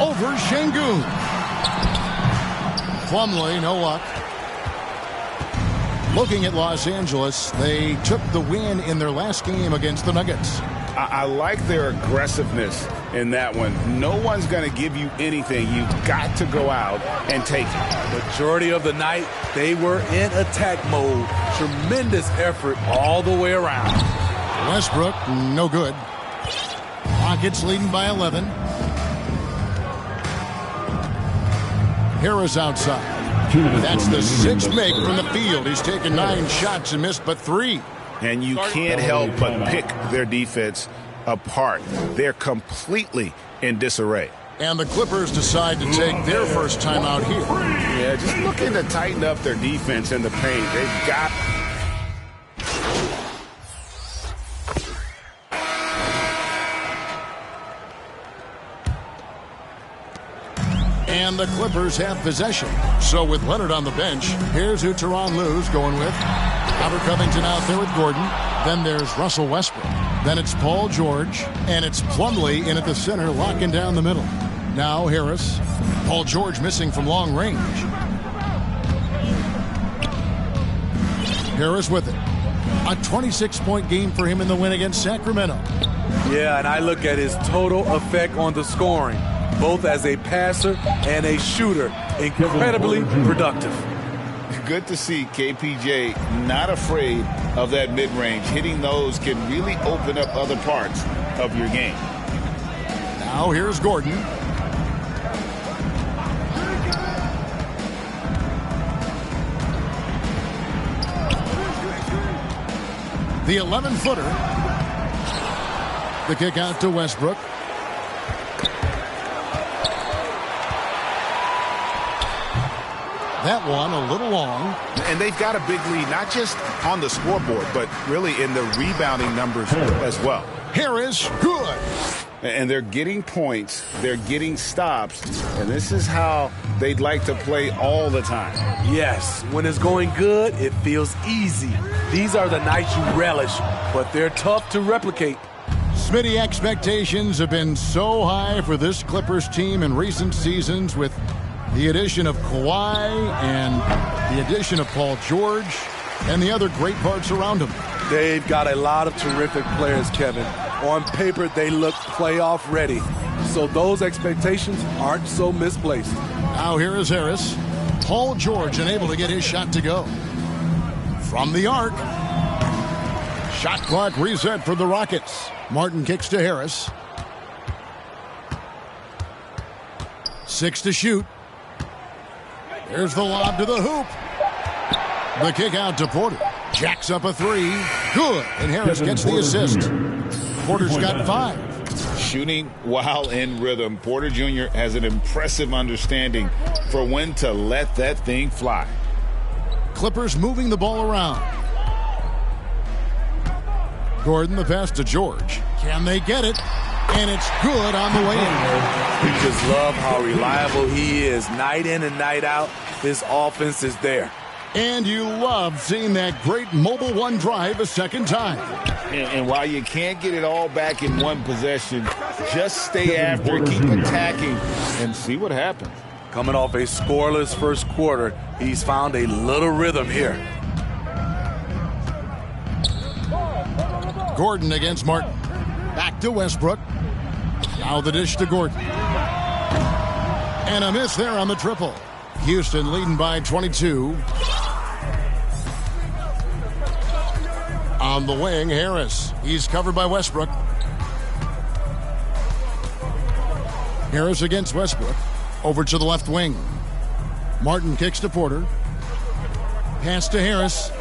over Şengün. Plumlee, no luck. Looking at Los Angeles, they took the win in their last game against the Nuggets. I like their aggressiveness in that one. No one's going to give you anything. You've got to go out and take it. Majority of the night, they were in attack mode. Tremendous effort all the way around. Westbrook, no good. Rockets leading by 11. Harris outside. That's the sixth make from the field. He's taken 9 shots and missed but 3. And you can't help but pick their defense apart. They're completely in disarray. And the Clippers decide to take their first time out here. Yeah, just looking to tighten up their defense in the paint. They've got... And the Clippers have possession. So with Leonard on the bench, here's who Tyronn Lue's going with. Robert Covington out there with Gordon. Then there's Russell Westbrook. Then it's Paul George. And it's Plumlee in at the center, locking down the middle. Now Harris. Paul George missing from long range. Harris with it. A 26-point game for him in the win against Sacramento. Yeah, and I look at his total effect on the scoring, both as a passer and a shooter. Incredibly productive. Good to see KPJ not afraid of that mid-range. Hitting those can really open up other parts of your game. Now here's Gordon. The 11-footer. The kick out to Westbrook. That one a little long. And they've got a big lead, not just on the scoreboard, but really in the rebounding numbers as well. Harris, good. And they're getting points, they're getting stops, and this is how they'd like to play all the time. Yes, when it's going good, it feels easy. These are the nights you relish, but they're tough to replicate. Smitty, expectations have been so high for this Clippers team in recent seasons with the addition of Kawhi and the addition of Paul George and the other great parts around him. They've got a lot of terrific players, Kevin. On paper, they look playoff ready. So those expectations aren't so misplaced. Now here is Harris. Paul George unable to get his shot to go. From the arc. Shot clock reset for the Rockets. Martin kicks to Harris. 6 to shoot. There's the lob to the hoop. The kick out to Porter. Jacks up a 3. Good. And Harris gets the assist. Porter's got 5. Shooting while in rhythm. Porter Jr. has an impressive understanding for when to let that thing fly. Clippers moving the ball around. Gordon, the pass to George. Can they get it? And it's good on the way in. We just love how reliable he is. Night in and night out, his offense is there. And you love seeing that great mobile one drive a second time. And while you can't get it all back in one possession, just stay after, keep attacking, and see what happens. Coming off a scoreless first quarter, he's found a little rhythm here. Gordon against Martin. Back to Westbrook. Now the dish to Gordon. And a miss there on the triple. Houston leading by 22. On the wing, Harris. He's covered by Westbrook. Harris against Westbrook. Over to the left wing. Martin kicks to Porter. Pass to Harris.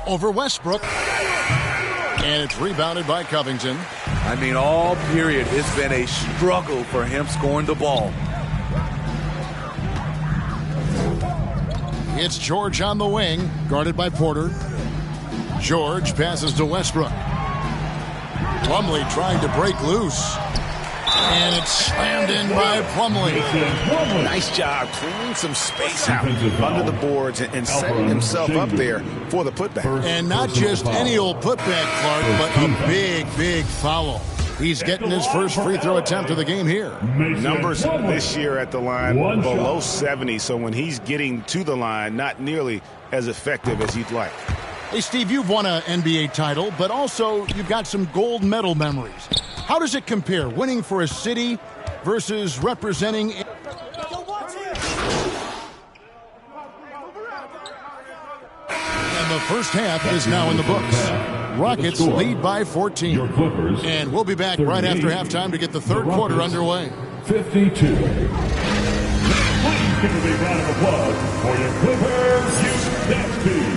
Over Westbrook. And it's rebounded by Covington. I mean, all period, it's been a struggle for him scoring the ball. It's George on the wing, guarded by Porter. George passes to Westbrook. Plumlee trying to break loose. And it's slammed in by Plumlee. Nice job clearing some space out under the boards and setting himself up there for the putback. And not just any old putback, Clark, but a big, big foul. He's getting his first free throw attempt of the game here. Numbers this year at the line below 70, so when he's getting to the line, not nearly as effective as you'd like. Hey, Steve, you've won an NBA title, but also you've got some gold medal memories. How does it compare, winning for a city versus representing... And the first half is now in the books. Rockets lead by 14. And we'll be back right after halftime to get the third quarter underway. 52. Please give a big round of applause for your Clippers Youth Dance Team.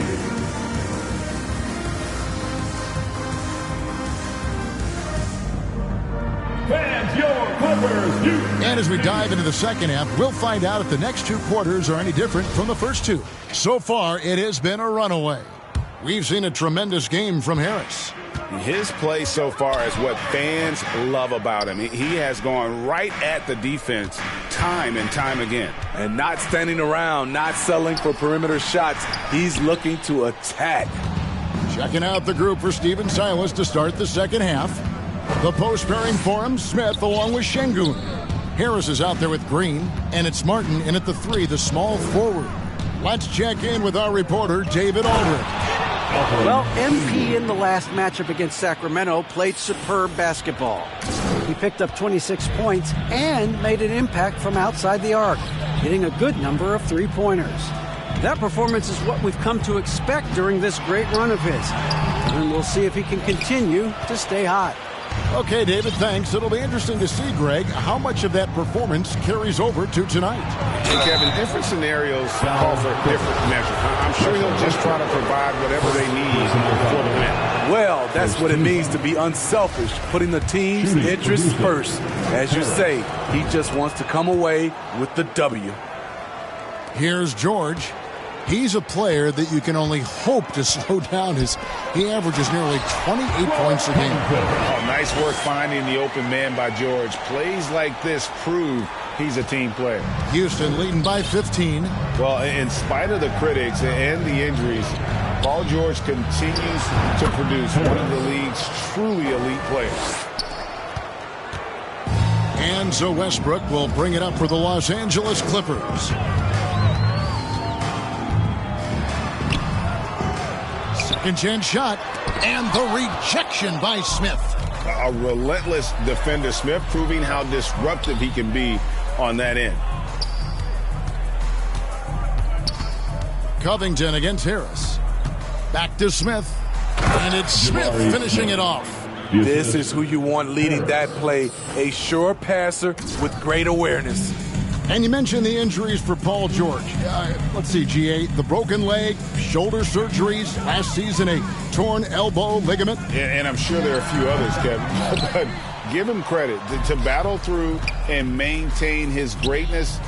Fans, your Clippers Youth. And as we dive into the second half, we'll find out if the next two quarters are any different from the first two. So far, it has been a runaway. We've seen a tremendous game from Harris. His play so far is what fans love about him. He has gone right at the defense time and time again. And not standing around, not settling for perimeter shots. He's looking to attack. Checking out the group for Steven Silas to start the second half. The post pairing for him, Smith along with Şengün. Harris is out there with Green, and it's Martin in at the 3, the small forward. Let's check in with our reporter, David Aldridge. Well, MP in the last matchup against Sacramento played superb basketball. He picked up 26 points and made an impact from outside the arc, hitting a good number of three-pointers. That performance is what we've come to expect during this great run of his. And we'll see if he can continue to stay hot. Okay, David, thanks. It'll be interesting to see, Greg, how much of that performance carries over to tonight. Hey, Kevin, different scenarios call for different measures. I'm sure he'll just try to provide whatever they need for the win. Well, that's what it means to be unselfish, putting the team's interests first. As you say, he just wants to come away with the W. Here's George. He's a player that you can only hope to slow down. He averages nearly 28 points a game. Oh, nice work finding the open man by George. Plays like this prove he's a team player. Houston leading by 15. Well, in spite of the critics and the injuries, Paul George continues to produce one of the league's truly elite players. And so Westbrook will bring it up for the Los Angeles Clippers. Second chance shot, and the rejection by Smith. A relentless defender, Smith, proving how disruptive he can be on that end. Covington against Harris. Back to Smith, and it's Smith finishing it off. This is who you want leading that play, a sure passer with great awareness. And you mentioned the injuries for Paul George. Let's see, GA, the broken leg, shoulder surgeries, last season a torn elbow ligament. And I'm sure there are a few others, Kevin. But give him credit. To battle through and maintain his greatness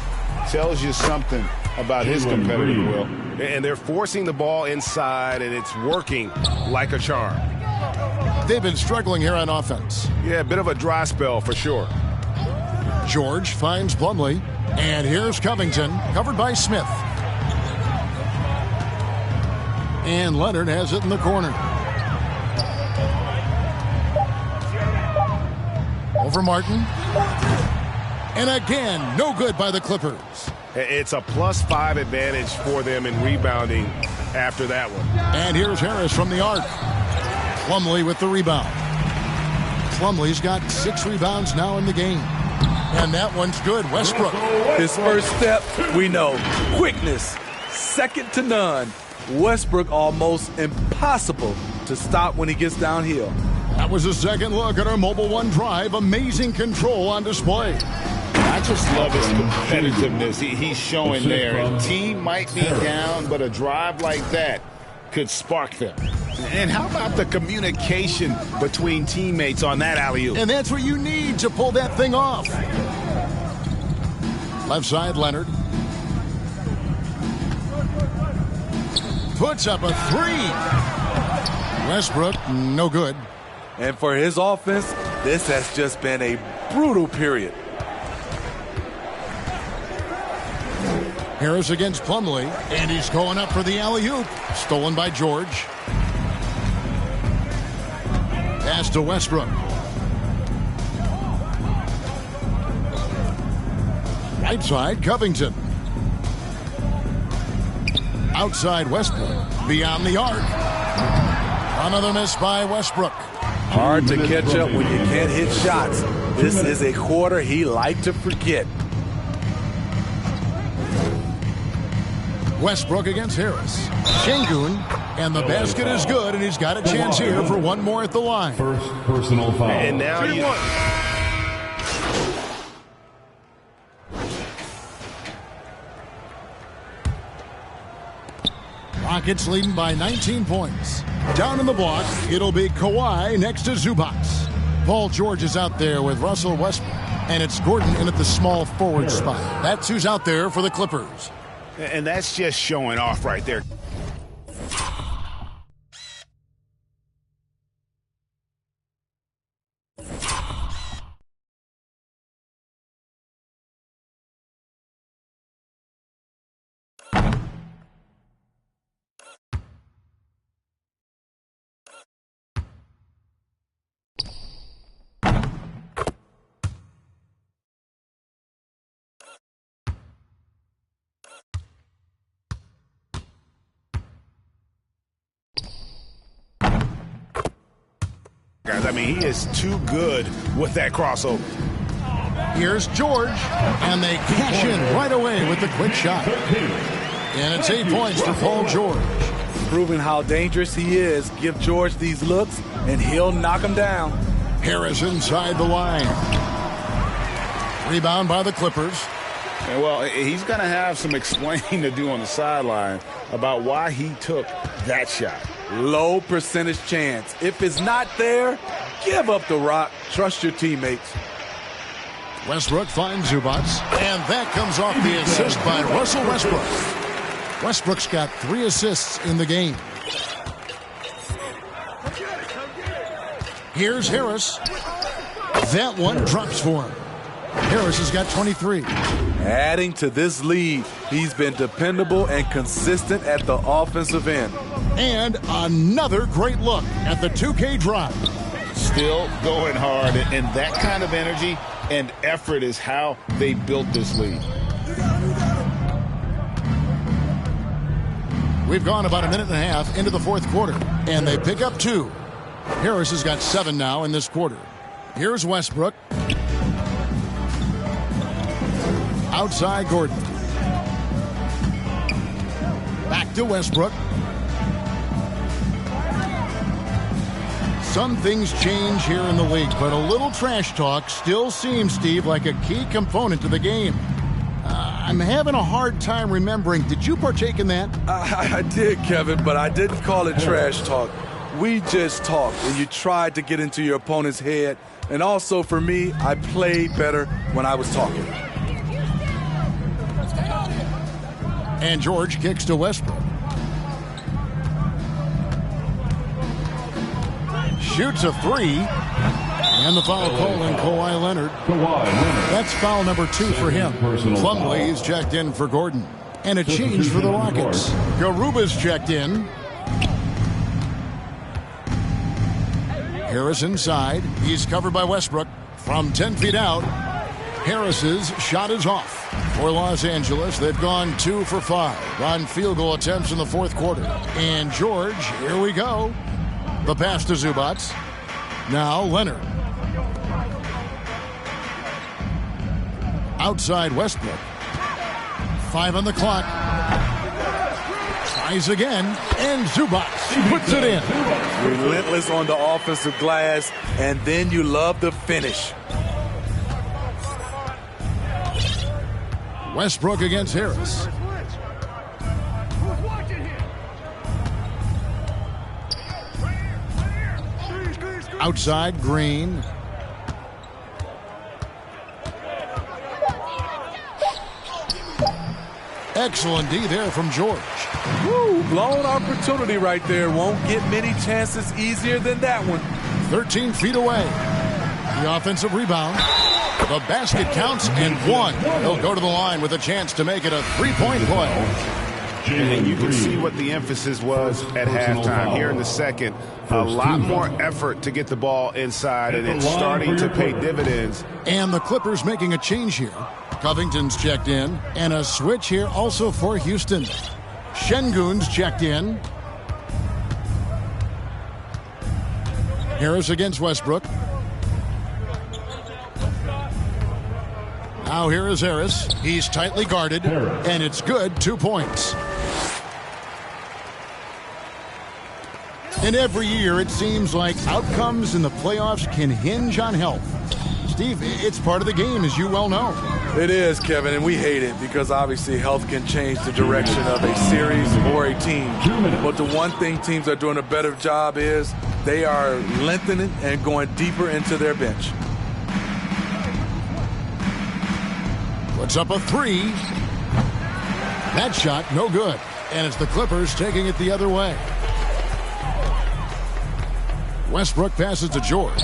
tells you something about his competitive will. And they're forcing the ball inside, and it's working like a charm. They've been struggling here on offense. Yeah, a bit of a dry spell for sure. George finds Plumlee. And here's Covington, covered by Smith. And Leonard has it in the corner. Over Martin. And again, no good by the Clippers. It's a +5 advantage for them in rebounding after that one. And here's Harris from the arc. Plumlee with the rebound. Plumlee's got 6 rebounds now in the game. And that one's good. Westbrook. His first step, we know. Quickness, second to none. Westbrook almost impossible to stop when he gets downhill. That was a second look at our Mobile One drive. Amazing control on display. I just love his competitiveness he's showing there. Team might be down, but a drive like that could spark them. And how about the communication between teammates on that alley-oop? And that's what you need to pull that thing off. Left side, Leonard. Puts up a 3. Westbrook, no good. And for his offense, this has just been a brutal period. Harris against Plumlee, and he's going up for the alley-oop. Stolen by George. Pass to Westbrook. Right side, Covington. Outside Westbrook. Beyond the arc. Another miss by Westbrook. Hard to catch up when you can't hit shots. This is a quarter he liked to forget. Westbrook against Harris. Şengün, and the basket is good, and he's got a chance here for one more at the line. First personal foul. And now Rockets leading by 19 points. Down in the block, it'll be Kawhi next to Zubac. Paul George is out there with Russell Westbrook, and it's Gordon in at the small forward spot. That's who's out there for the Clippers. And that's just showing off right there. Guys, I mean, he is too good with that crossover. Here's George, and they cash in right away with the quick shot. And it's 8 points for Paul George. Proving how dangerous he is. Give George these looks, and he'll knock him down. Harris inside the line. Rebound by the Clippers. And well, he's going to have some explaining to do on the sideline about why he took that shot. Low percentage chance. If it's not there, give up the rock. Trust your teammates. Westbrook finds Zubac, and that comes off the assist by Russell Westbrook. Westbrook's got 3 assists in the game. Here's Harris. That one drops for him. Harris has got 23. Adding to this lead, he's been dependable and consistent at the offensive end. And another great look at the 2K drive. Still going hard, and that kind of energy and effort is how they built this lead. We've gone about a minute and a half into the fourth quarter, and they pick up 2. Harris has got 7 now in this quarter. Here's Westbrook. Outside Gordon. Back to Westbrook. Some things change here in the league, but a little trash talk still seems, Steve, like a key component to the game. I'm having a hard time remembering. Did you partake in that? I did, Kevin, but I didn't call it trash talk. We just talked, and you tried to get into your opponent's head. And also, for me, I played better when I was talking. And George kicks to Westbrook. Shoots a 3. And the foul call on Kawhi Leonard. That's foul number 2 for him. Plumlee is checked in for Gordon. And a change for the Rockets. Garuba's checked in. Harris inside. He's covered by Westbrook. From 10 feet out, Harris's shot is off. For Los Angeles, they've gone 2 for 5 on field goal attempts in the fourth quarter. And George, here we go. The pass to Zubac. Now Leonard. Outside Westbrook. 5 on the clock. Tries again, and Zubac puts it in. Relentless on the offensive glass, and then you love the finish. Westbrook against Harris. Outside Green. Excellent D there from George. Woo, blown opportunity right there. Won't get many chances easier than that one. 13 feet away. The offensive rebound. The basket counts and 1. He'll go to the line with a chance to make it a 3-point play. And you can see what the emphasis was at halftime. Here in the second, a lot more effort to get the ball inside, and it's starting to pay dividends. And the Clippers making a change here. Covington's checked in, and a switch here also for Houston. Şengün's checked in. Harris against Westbrook. Now here is Harris. He's tightly guarded, and it's good. 2 points. And every year it seems like outcomes in the playoffs can hinge on health. Steve, it's part of the game, as you well know. It is, Kevin, and we hate it because obviously health can change the direction of a series or a team. But the one thing teams are doing a better job is they are lengthening and going deeper into their bench. Puts up a three. That shot, no good. And it's the Clippers taking it the other way. Westbrook passes to George.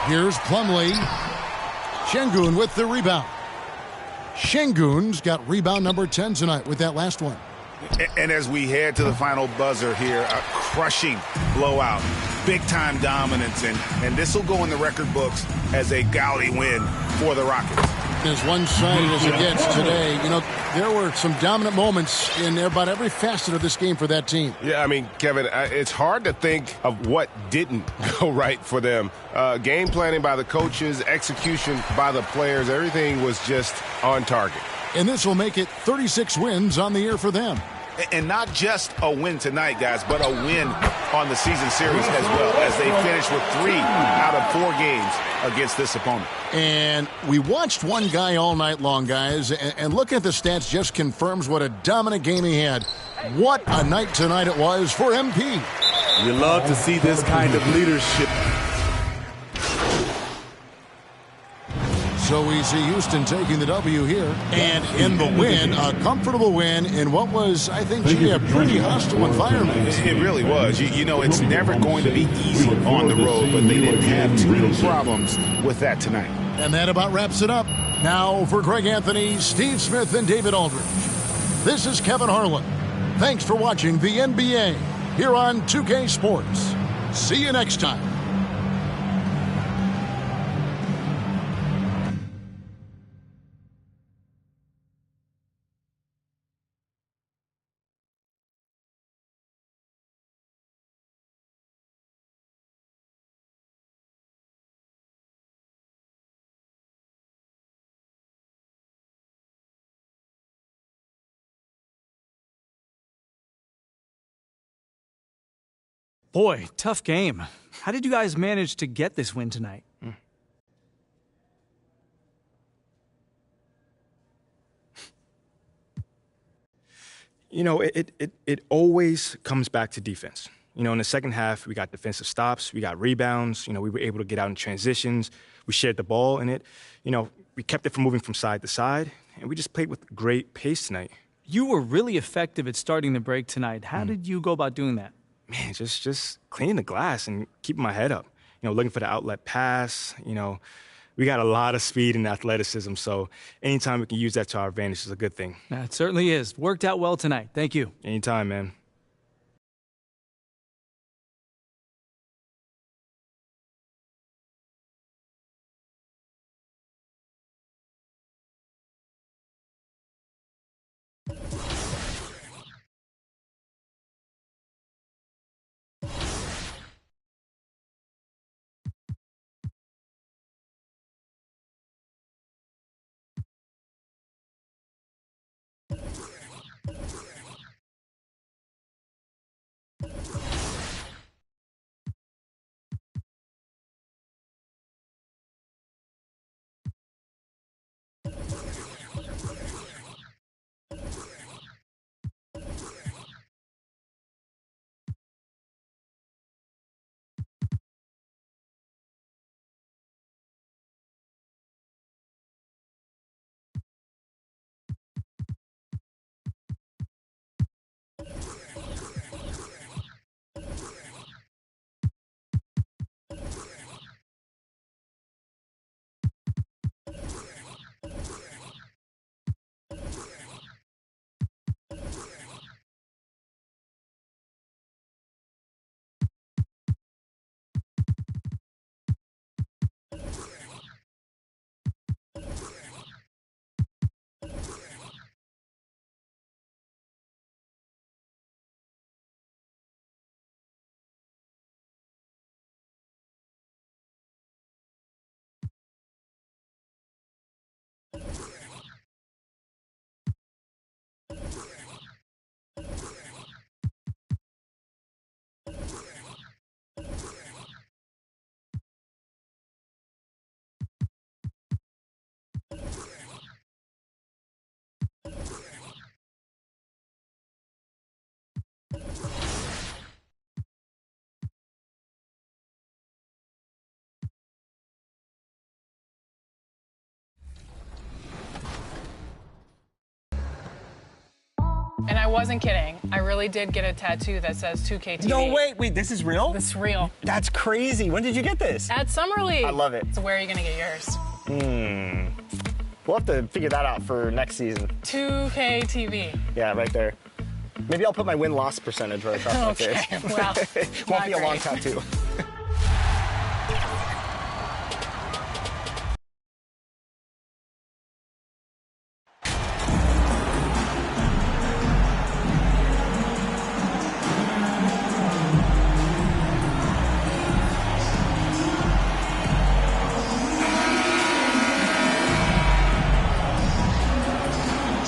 Here's Plumlee. Şengün with the rebound. Şengün's got rebound number 10 tonight with that last one. And as we head to the final buzzer here, a crushing blowout, big-time dominance, and this will go in the record books as a gaudy win for the Rockets. As one-sided as it gets today, you know, there were some dominant moments in about every facet of this game for that team. Yeah, I mean, Kevin, it's hard to think of what didn't go right for them. Game planning by the coaches, execution by the players, everything was just on target. And this will make it 36 wins on the year for them. And not just a win tonight, guys, but a win on the season series as well, as they finish with 3 out of 4 games against this opponent. And we watched one guy all night long, guys, and looking at the stats just confirms what a dominant game he had. What a night tonight it was for MP. You love to see this kind of leadership. So we see Houston taking the W here. And in the win, a comfortable win in what was, I think, a pretty hostile environment. It really was. You know, it's never going to be easy on the road, but they didn't have too many problems with that tonight. And that about wraps it up. Now for Greg Anthony, Steve Smith, and David Aldridge. This is Kevin Harlan. Thanks for watching the NBA here on 2K Sports. See you next time. Boy, tough game. How did you guys manage to get this win tonight? You know, it always comes back to defense. You know, in the second half, we got defensive stops, we got rebounds, you know, we were able to get out in transitions, we shared the ball, and we kept it from moving from side to side, and we just played with great pace tonight. You were really effective at starting the break tonight. How did you go about doing that? Man, just cleaning the glass and keeping my head up. You know, looking for the outlet pass. You know, we got a lot of speed and athleticism, so anytime we can use that to our advantage is a good thing. It certainly is. Worked out well tonight. Thank you. Anytime, man. And I wasn't kidding. I really did get a tattoo that says 2KTV. No, wait, this is real? This is real. That's crazy. When did you get this? At Summer League. I love it. So where are you going to get yours? We'll have to figure that out for next season. 2KTV. Yeah, right there. Maybe I'll put my win-loss percentage right across my face. Okay, well, Won't be a long great. tattoo.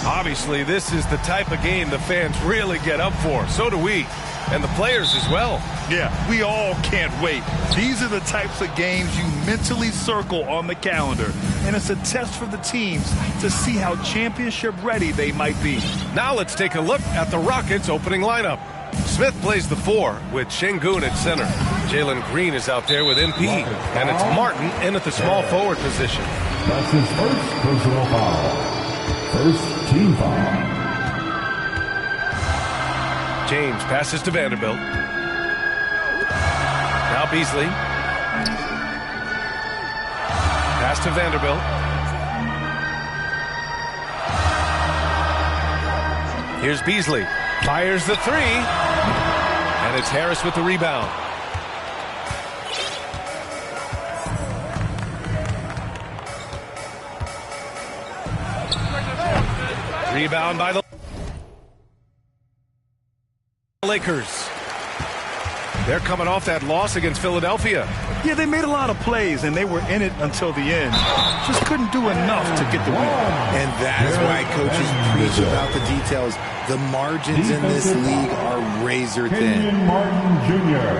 Obviously, this is the type of game the fans really get up for. So do we, and the players as well. Yeah, we all can't wait. These are the types of games you mentally circle on the calendar, and it's a test for the teams to see how championship ready they might be. Now let's take a look at the Rockets' opening lineup. Smith plays the 4 with Şengün at center. Jalen Green is out there with MP, and it's Martin in at the small forward position. That's his first personal foul. First team foul. James passes to Vanderbilt. Now Beasley. Pass to Vanderbilt. Here's Beasley. Fires the 3. And it's Harris with the rebound. Rebound by the Lakers. They're coming off that loss against Philadelphia. Yeah, they made a lot of plays, and they were in it until the end. Just couldn't do enough to get the win. And that is why coaches preach about the details. The margins in this league are razor thin. Martin Jr.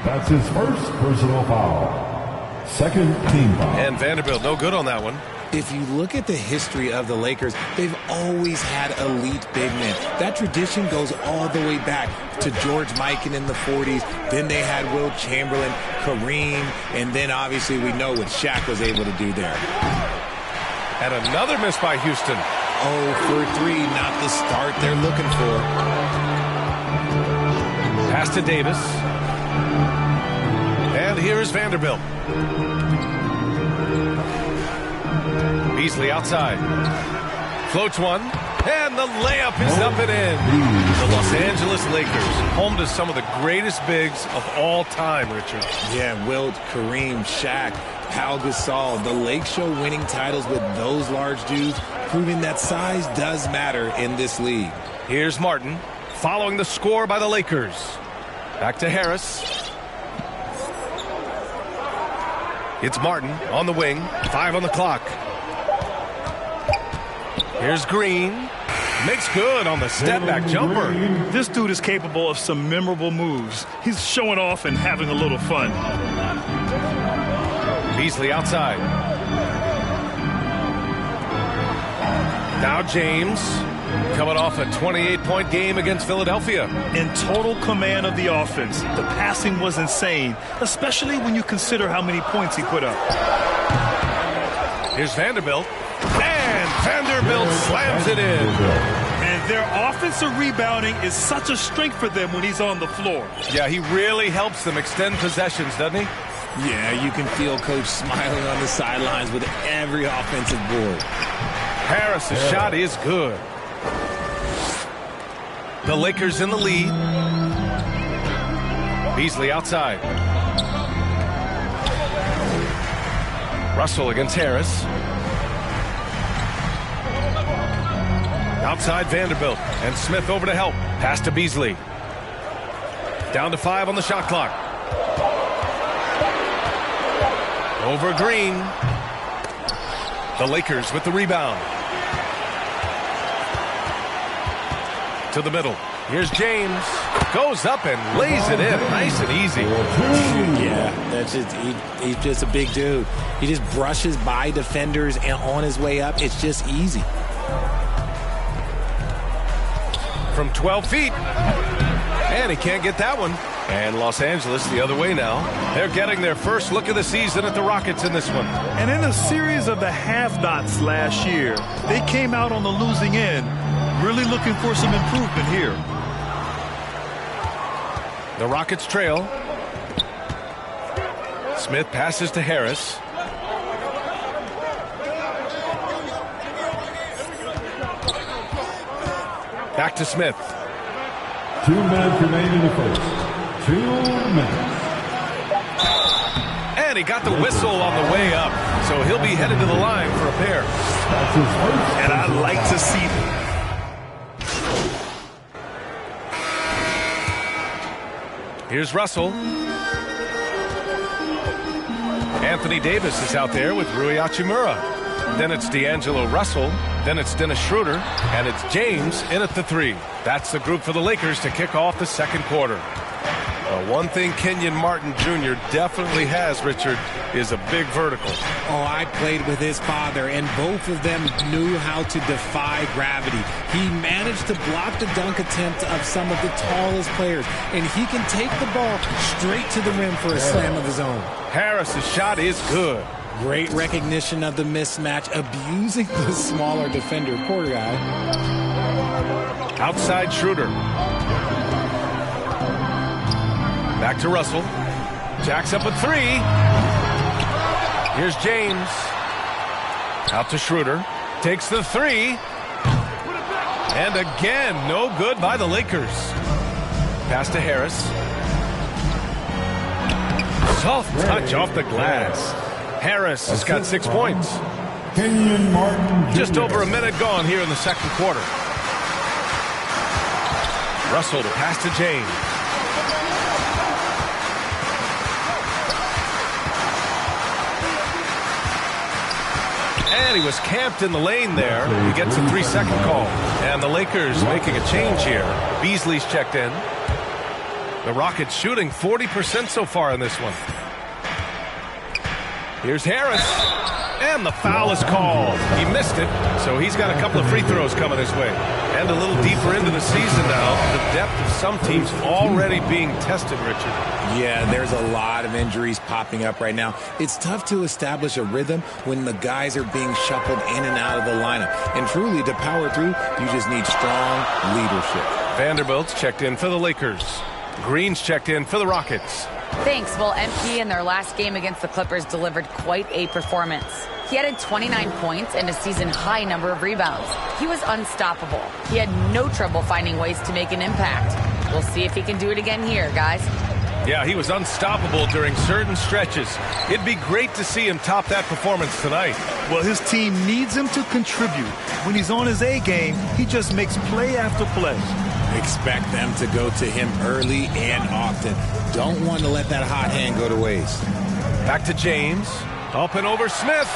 That's his first personal foul. Second team foul. And Vanderbilt, no good on that one. If you look at the history of the Lakers, they've always had elite big men. That tradition goes all the way back to George Mikan in the 40s. Then they had Will Chamberlain, Kareem, and then obviously we know what Shaq was able to do there. And another miss by Houston. 0 for 3, not the start they're looking for. Pass to Davis. And here is Vanderbilt. Beasley outside. Floats one. And the layup is up and in. The Los Angeles Lakers, home to some of the greatest bigs of all time, Richard. Yeah, Wilt, Kareem, Shaq, Pau Gasol. The Lakers show winning titles with those large dudes, proving that size does matter in this league. Here's Martin, following the score by the Lakers. Back to Harris. It's Martin on the wing. 5 on the clock. Here's Green. Makes good on the step-back jumper. This dude is capable of some memorable moves. He's showing off and having a little fun. Beasley outside. Now James, coming off a 28-point game against Philadelphia. In total command of the offense. The passing was insane, especially when you consider how many points he put up. Here's Vanderbilt. And Vanderbilt slams it in. And their offensive rebounding is such a strength for them when he's on the floor. Yeah, he really helps them extend possessions, doesn't he? Yeah, you can feel Coach smiling on the sidelines with every offensive board. Harris' shot is good. The Lakers in the lead. Beasley outside. Russell against Harris. Outside Vanderbilt, and Smith over to help. Pass to Beasley. Down to 5 on the shot clock. Over Green. The Lakers with the rebound. To the middle. Here's James. Goes up and lays it in. Nice and easy. Yeah, that's just he's just a big dude. He just brushes by defenders and on his way up. It's just easy. From 12 feet. And he can't get that one. And Los Angeles the other way now. They're getting their first look of the season at the Rockets in this one. And in a series of the have-nots last year, they came out on the losing end. really looking for some improvement here. The Rockets trail. Smith passes to Harris. Back to Smith. 2 minutes remain in the first. 2 minutes. And he got the whistle on the way up, so he'll be headed to the line for a pair. That's his first. And I'd like to see that. Here's Russell. Anthony Davis is out there with Rui Hachimura. Then it's D'Angelo Russell. Then it's Dennis Schroeder. And it's James in at the 3. That's the group for the Lakers to kick off the second quarter. One thing Kenyon Martin Jr. definitely has, Richard, is a big vertical. Oh, I played with his father, and both of them knew how to defy gravity. He managed to block the dunk attempt of some of the tallest players, and he can take the ball straight to the rim for a slam of his own. Harris's shot is good. Great recognition of the mismatch, abusing the smaller defender, poor guy. Outside Schroeder. Back to Russell. Jacks up a 3. Here's James. Out to Schroeder. Takes the 3. And again, no good by the Lakers. Pass to Harris. Soft touch off the glass. Harris has got 6 points. Kenyon Martin Jr. Just over a minute gone here in the second quarter. Russell to pass to James. And he was camped in the lane there. He gets a 3-second call. And the Lakers making a change here. Beasley's checked in. The Rockets shooting 40% so far in this one. Here's Harris. And the foul is called. He missed it, so he's got a couple of free throws coming his way. And a little deeper into the season now, the depth of some teams already being tested, Richard. Yeah, there's a lot of injuries popping up right now. It's tough to establish a rhythm when the guys are being shuffled in and out of the lineup. And truly, to power through, you just need strong leadership. Vanderbilt's checked in for the Lakers. Green's checked in for the Rockets. Thanks. Well, MP in their last game against the Clippers delivered quite a performance. He added 29 points and a season-high number of rebounds. He was unstoppable. He had no trouble finding ways to make an impact. We'll see if he can do it again here, guys. Yeah, he was unstoppable during certain stretches. It'd be great to see him top that performance tonight. Well, his team needs him to contribute. When he's on his A game, he just makes play after play. Expect them to go to him early and often. Don't want to let that hot hand go to waste. Back to James. Up and over Smith.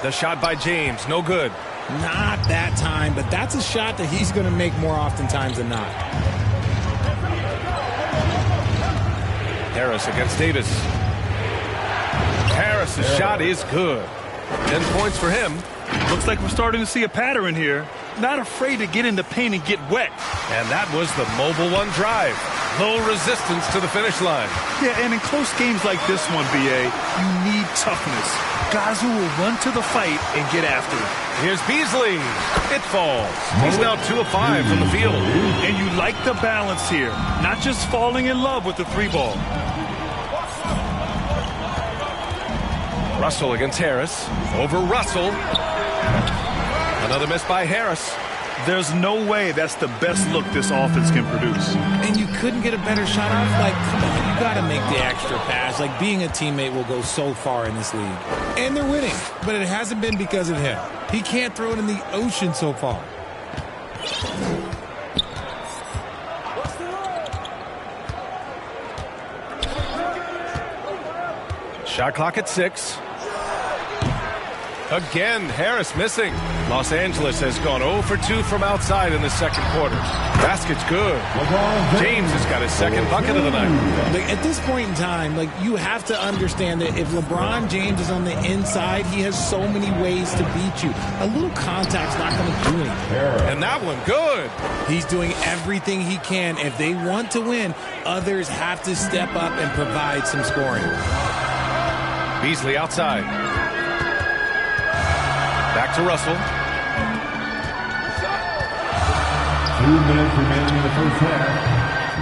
The shot by James, no good. Not that time, but that's a shot that he's going to make more oftentimes than not. Harris against Davis. Harris's shot is good. 10 points for him. Looks like we're starting to see a pattern here. Not afraid to get in the paint and get wet. And that was the mobile one drive. Low resistance to the finish line. Yeah, and in close games like this one, BA, you need toughness. Guys who will run to the fight and get after it. Here's Beasley. It falls. He's now 2 of 5 from the field. And you like the balance here. Not just falling in love with the 3-ball. Russell against Harris. Over Russell. Another miss by Harris. There's no way that's the best look this offense can produce. And you couldn't get a better shot off? Like, come on, you got to make the extra pass. Like, being a teammate will go so far in this league. And they're winning, but it hasn't been because of him. He can't throw it in the ocean so far. Shot clock at 6. Again, Harris missing. Los Angeles has gone 0 for 2 from outside in the second quarter. Basket's good. James has got his second bucket of the night. Like, at this point in time, like, you have to understand that if LeBron James is on the inside, he has so many ways to beat you. A little contact's not going to do anything. And that one, good. He's doing everything he can. If they want to win, others have to step up and provide some scoring. Beasley outside. Back to Russell. 2 minutes remaining in the first half.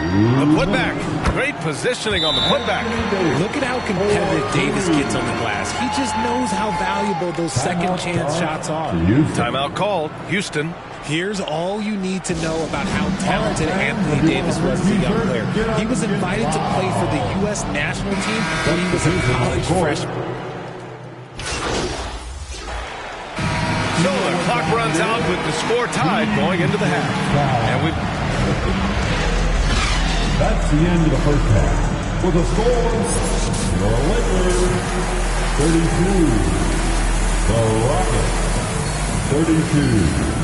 The putback. Great positioning on the putback. Look at how competitive Davis gets on the glass. He just knows how valuable those second chance shots are. Timeout called. Houston. Here's all you need to know about how talented Anthony Davis was as a young player. He was invited to play for the U.S. national team when he was a college freshman. So the clock runs out with the score tied going into the half. And that's the end of the first half. With a score, the Lakers 32, the Rockets 32.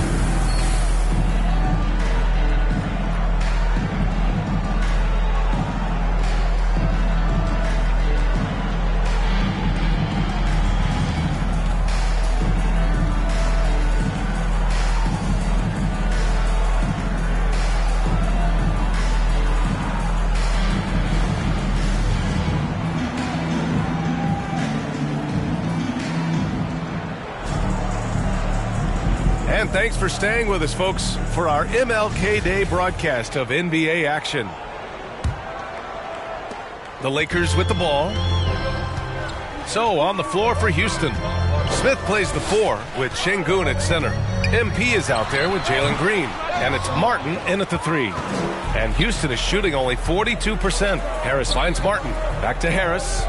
And thanks for staying with us, folks, for our MLK Day broadcast of NBA action. The Lakers with the ball. So on the floor for Houston. Smith plays the 4 with Şengün at center. MP is out there with Jalen Green. And it's Martin in at the 3. And Houston is shooting only 42%. Harris finds Martin. Back to Harris.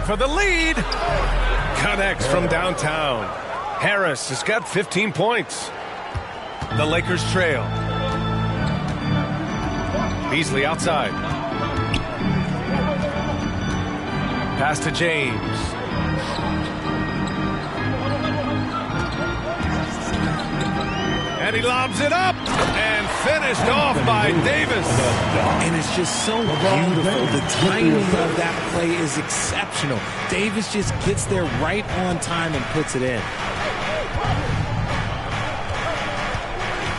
For the lead. Connects from downtown. Harris has got 15 points. The Lakers trail. Beasley outside. Pass to James. And he lobs it up and finished off by Davis. And it's just so beautiful. The timing of that play is exceptional. Davis just gets there right on time and puts it in.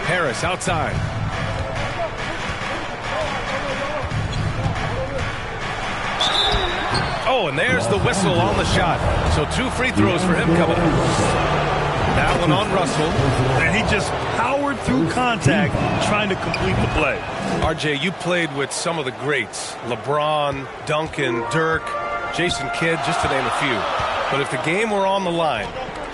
Harris outside. Oh, and there's the whistle on the shot. So 2 free throws for him coming up. That one on Russell. And he just powered through contact trying to complete the play. RJ, you played with some of the greats. LeBron, Duncan, Dirk, Jason Kidd, just to name a few. But if the game were on the line,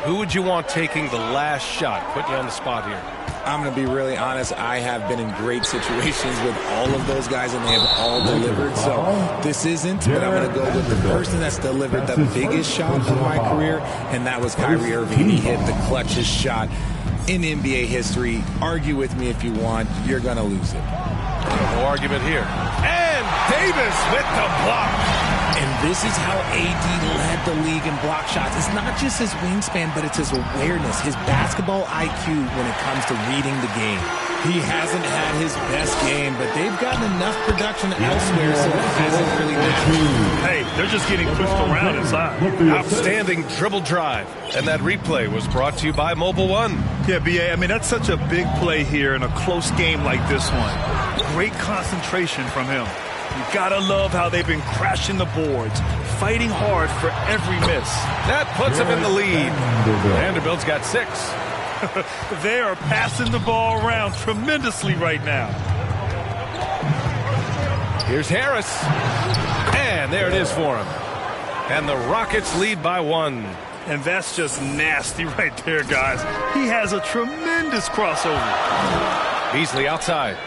who would you want taking the last shot? Put you on the spot here. I'm going to be really honest. I have been in great situations with all of those guys, and they have all delivered. So this isn't, but I'm going to go with the person that's delivered the biggest shot of my career, and that was Kyrie Irving. He hit the clutchest shot in NBA history. Argue with me if you want. You're going to lose it. No argument here. And Davis with the block. And this is how AD led the league in block shots. It's not just his wingspan, but it's his awareness, his basketball IQ when it comes to reading the game. He hasn't had his best game, but they've gotten enough production elsewhere, so it hasn't really mattered. Hey, they're just getting pushed around inside. Outstanding dribble drive. And that replay was brought to you by Mobile One. Yeah, BA, I mean, that's such a big play here in a close game like this one. Great concentration from him. You gotta love how they've been crashing the boards, fighting hard for every miss. That puts them in the lead. Vanderbilt's got 6. They are passing the ball around tremendously right now. Here's Harris. And there it is for him. And the Rockets lead by 1. And that's just nasty right there, guys. He has a tremendous crossover. Beasley outside.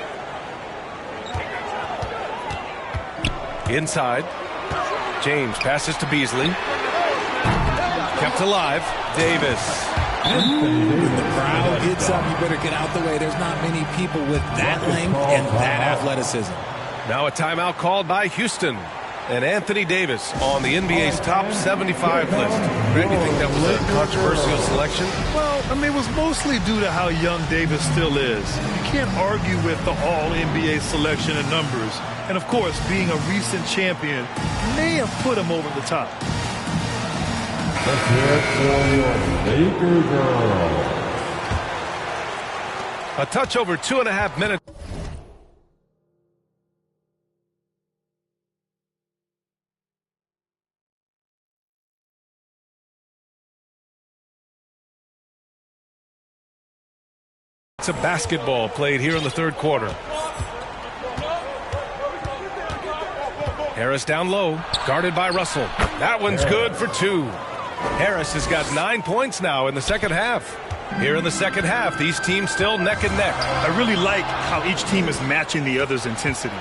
Inside. James passes to Beasley. Kept alive. Davis. When the crowd gets up, you better get out the way. There's not many people with that length and that athleticism. Now a timeout called by Houston. And Anthony Davis on the NBA's top 75 list. Greg, you think that was a controversial selection? Well, I mean, it was mostly due to how young Davis still is. You can't argue with the all-NBA selection and numbers. And, of course, being a recent champion may have put him over the top. Let's hear it for your Lakers girl. A touch over 2.5 minutes. It's a basketball played here in the third quarter. Harris down low, guarded by Russell. That one's good for 2. Harris has got 9 points now in the second half. Here in the second half, these teams still neck and neck. I really like how each team is matching the other's intensity.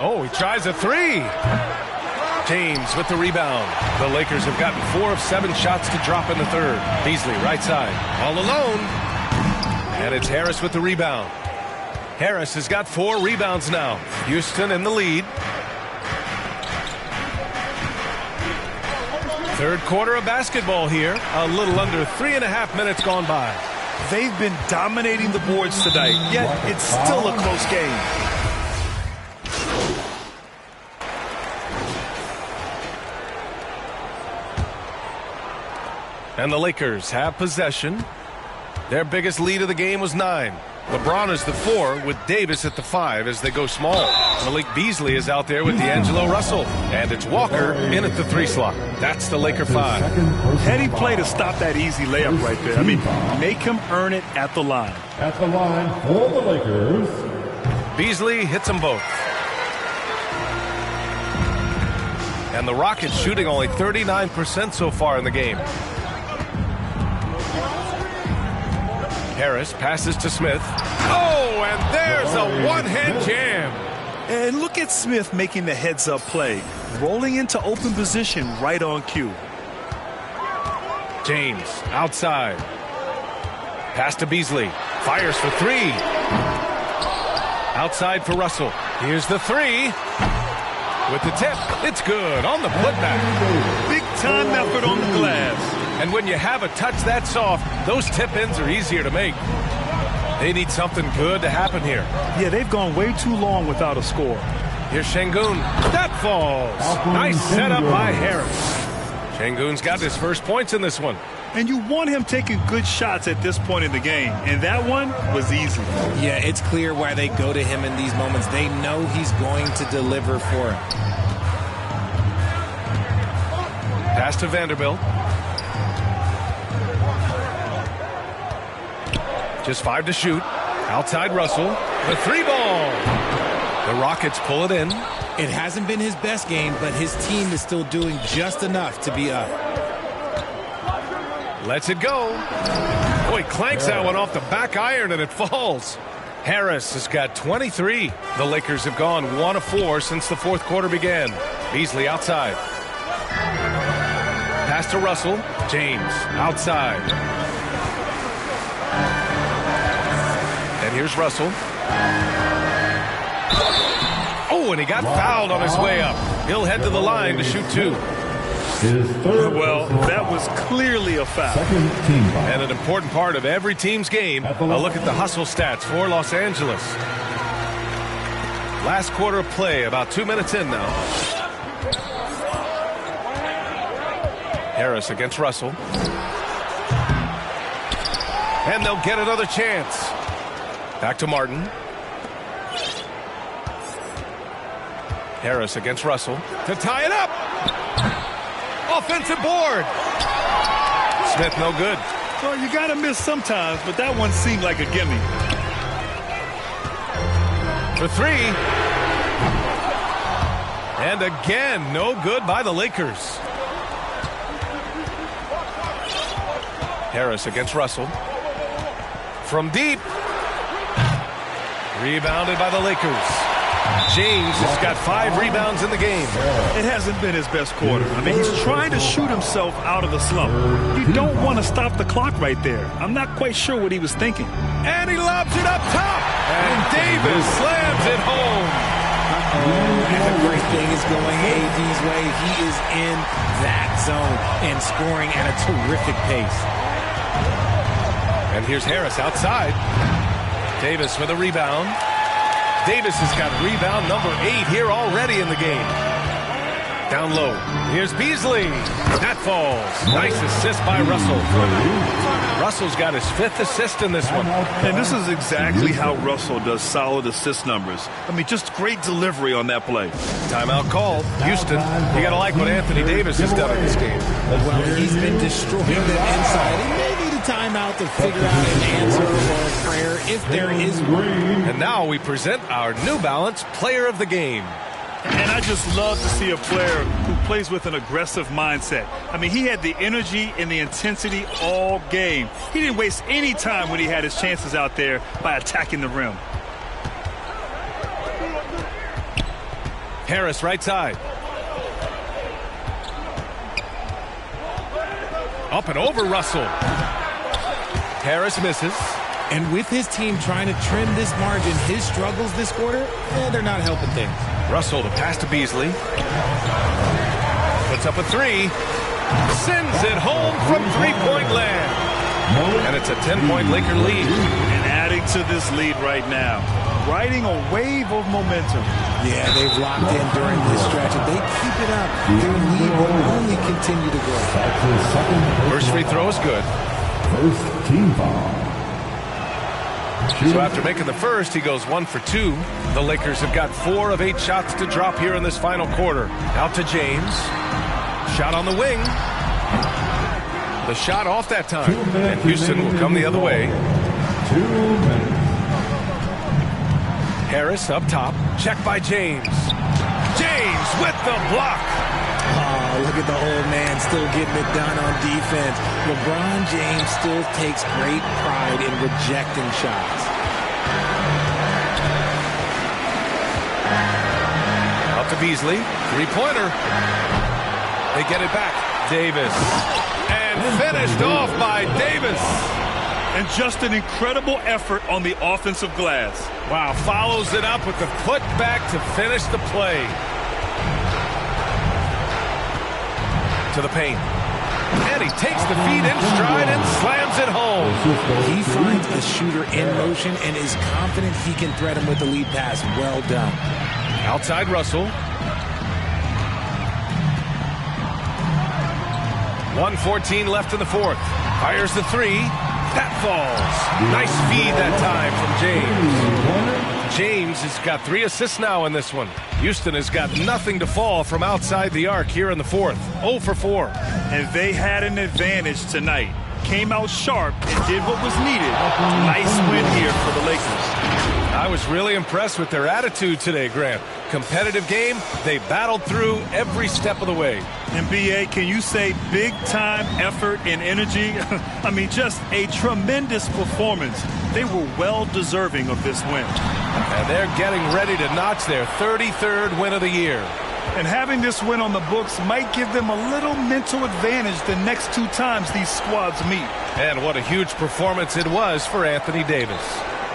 Oh, he tries a 3. James with the rebound. The Lakers have gotten 4 of 7 shots to drop in the third. Beasley right side, all alone. And it's Harris with the rebound. Harris has got 4 rebounds now. Houston in the lead. Third quarter of basketball here. A little under 3.5 minutes gone by. They've been dominating the boards tonight, yet it's still a close game. And the Lakers have possession. Their biggest lead of the game was 9. LeBron is the 4 with Davis at the 5 as they go small. Malik Beasley is out there with D'Angelo Russell. And it's Walker in at the 3 slot. That's the Laker 5. Heady play to stop that easy layup right there. I mean, make him earn it at the line. At the line for the Lakers. Beasley hits them both. And the Rockets shooting only 39% so far in the game. Harris passes to Smith. Oh, and there's a one-hand jam. And look at Smith making the heads-up play, rolling into open position right on cue. James outside. Pass to Beasley. Fires for 3. Outside for Russell. Here's the 3. With the tip, it's good on the putback. Big-time effort on the glass. And when you have a touch that soft, those tip-ins are easier to make. They need something good to happen here. Yeah, they've gone way too long without a score. Here's Şengün. That falls. Nice setup by Harris. Şengün's got his first points in this one. And you want him taking good shots at this point in the game. And that one was easy. Yeah, it's clear why they go to him in these moments. They know he's going to deliver for him. Pass to Vanderbilt. Just 5 to shoot. Outside Russell. The 3 ball. The Rockets pull it in. It hasn't been his best game, but his team is still doing just enough to be up. Lets it go. Oh, he clanks that one off the back iron and it falls. Harris has got 23. The Lakers have gone 1 of 4 since the fourth quarter began. Beasley outside. Pass to Russell. James outside. And here's Russell. Oh, and he got fouled on his way up. He'll head to the line to shoot 2. Well, that was clearly a foul. And an important part of every team's game, a look at the hustle stats for Los Angeles. Last quarter of play, about 2 minutes in now. Harris against Russell. And they'll get another chance. Back to Martin. Harris against Russell to tie it up. Offensive board. Smith no good. Well, you got to miss sometimes, but that one seemed like a gimme. For 3. And again, no good by the Lakers. Harris against Russell. From deep. Rebounded by the Lakers. James has got 5 rebounds in the game. It hasn't been his best quarter. I mean, he's trying to shoot himself out of the slump. You don't want to stop the clock right there. I'm not quite sure what he was thinking. And he lobs it up top. And Davis slams it home. And everything is going AD's way. He is in that zone and scoring at a terrific pace. And here's Harris outside. Davis with a rebound. Davis has got rebound number 8 here already in the game. Down low. Here's Beasley. That falls. Nice assist by Russell. Russell's got his 5th assist in this one. And this is exactly how Russell does solid assist numbers. I mean, just great delivery on that play. Timeout called. Houston, you got to like what Anthony Davis has done in this game. Well, he's been destroying them inside. And maybe the timeout to figure out an answer or a prayer if there is one. And now we present our New Balance Player of the Game. And I just love to see a player who plays with an aggressive mindset. I mean, he had the energy and the intensity all game. He didn't waste any time when he had his chances out there by attacking the rim. Harris, right side. Up and over Russell. Harris misses. And with his team trying to trim this margin, his struggles this quarter, they're not helping things. Russell to pass to Beasley. Puts up a three. Sends it home from three-point land. And it's a 10-point Laker lead. And adding to this lead right now, riding a wave of momentum. Yeah, they've locked in during this stretch. If they keep it up, their lead will only continue to grow. First free throw is good. First team foul. So after making the first, he goes 1 for 2. The Lakers have got 4 of 8 shots to drop here in this final quarter. Out to James. Shot on the wing. The shot off that time. And Houston will come the other way. 2 minutes. Harris up top. Check by James. James with the block. Oh, look at the old man still getting it done on defense. LeBron James still takes great pride in rejecting shots. Out to Beasley. Three-pointer. They get it back. Davis. And finished off by Davis. And just an incredible effort on the offensive glass. Wow, follows it up with the putback to finish the play. To the paint. And he takes the feet in stride and slams it home. He finds a shooter in motion and is confident he can thread him with the lead pass. Well done. Outside Russell. 1:14 left in the fourth. Fires the three. That falls. Nice feed that time from James. James has got 3 assists now in this one. Houston has got nothing to fall from outside the arc here in the fourth. 0 for 4. And they had an advantage tonight. Came out sharp and did what was needed. Nice win here for the Lakers. I was really impressed with their attitude today, Grant. Competitive game. They battled through every step of the way. And B.A., can you say big-time effort and energy? I mean, just a tremendous performance. They were well-deserving of this win. And they're getting ready to notch their 33rd win of the year. And having this win on the books might give them a little mental advantage the next 2 times these squads meet. And what a huge performance it was for Anthony Davis.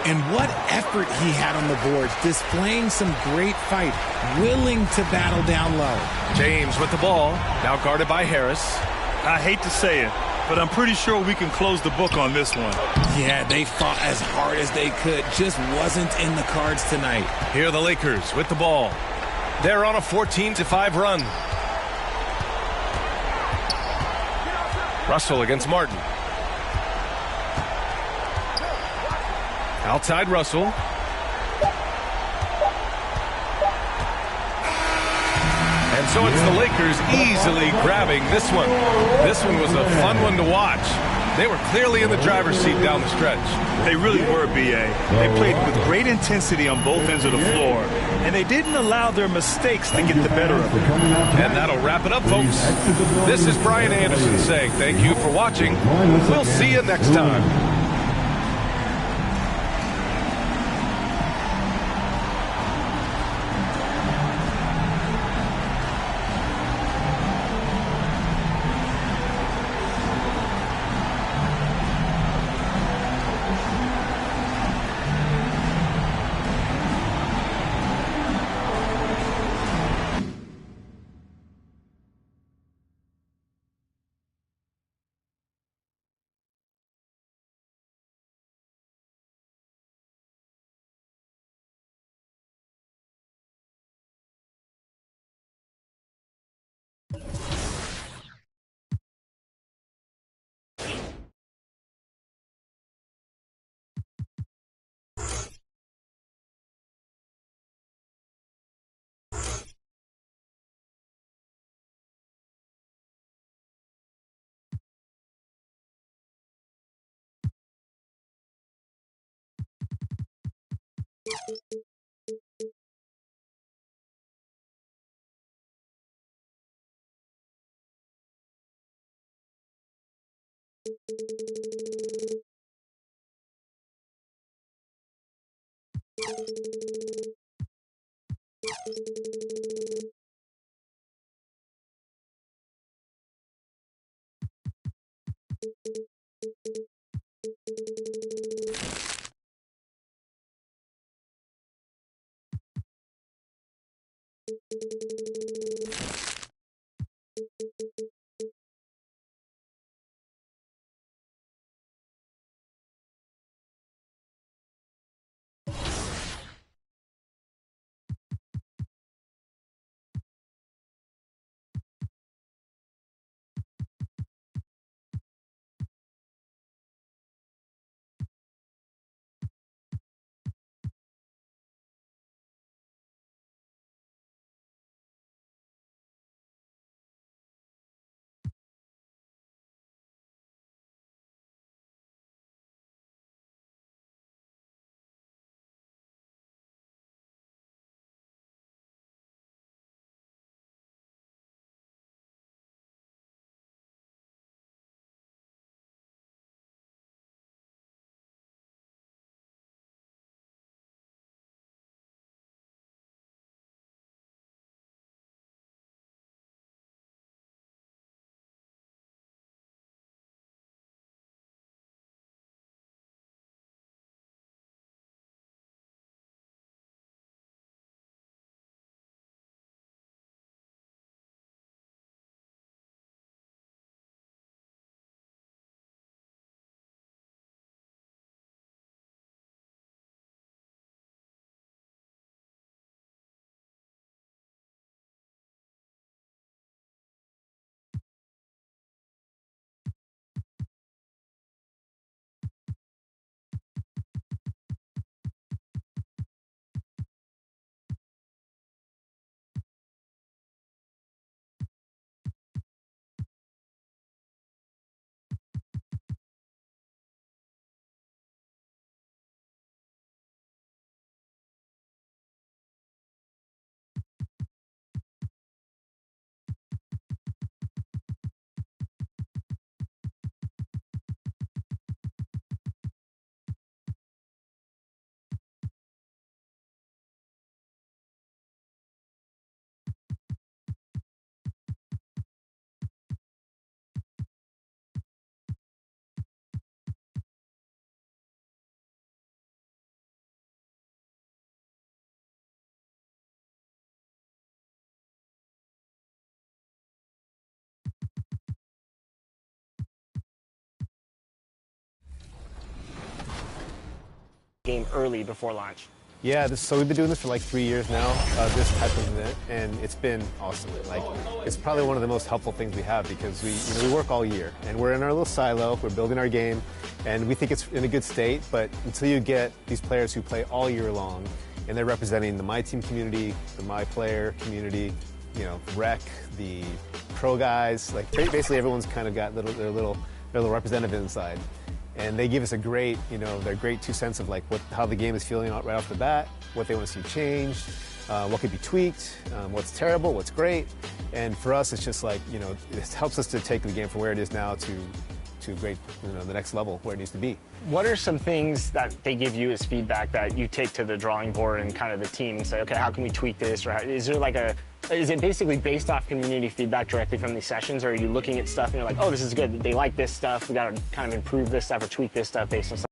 And what effort he had on the boards, displaying some great fight, willing to battle down low. James with the ball, now guarded by Harris. I hate to say it, but I'm pretty sure we can close the book on this one. Yeah, they fought as hard as they could, just wasn't in the cards tonight. Here are the Lakers with the ball. They're on a 14-5 run. Russell against Martin. Outside Russell. And so it's the Lakers easily grabbing this one. This one was a fun one to watch. They were clearly in the driver's seat down the stretch. They really were, B.A. They played with great intensity on both ends of the floor, and they didn't allow their mistakes to get the better of them. And that'll wrap it up, folks. This is Brian Anderson saying thank you for watching. We'll see you next time. Game early before launch. Yeah, so we've been doing this for like 3 years now, this type of event, and it's been awesome. Like, it's probably one of the most helpful things we have because we work all year, and we're in our little silo, we're building our game, and we think it's in a good state, but until you get these players who play all year long, and they're representing the My Team community, the My Player community, rec, the pro guys, like basically everyone's kind of got their little representative inside. And they give us a great, their great 2 cents of like how the game is feeling right off the bat, what they want to see changed, what could be tweaked, what's terrible, what's great. And for us, it's just like, it helps us to take the game from where it is now to great, the next level where it needs to be. What are some things that they give you as feedback that you take to the drawing board and kind of the team and say, okay, how can we tweak this? Or is it basically based off community feedback directly from these sessions, or are you looking at stuff and you're like, oh, this is good, they like this stuff, we got to kind of improve this stuff or tweak this stuff based on something?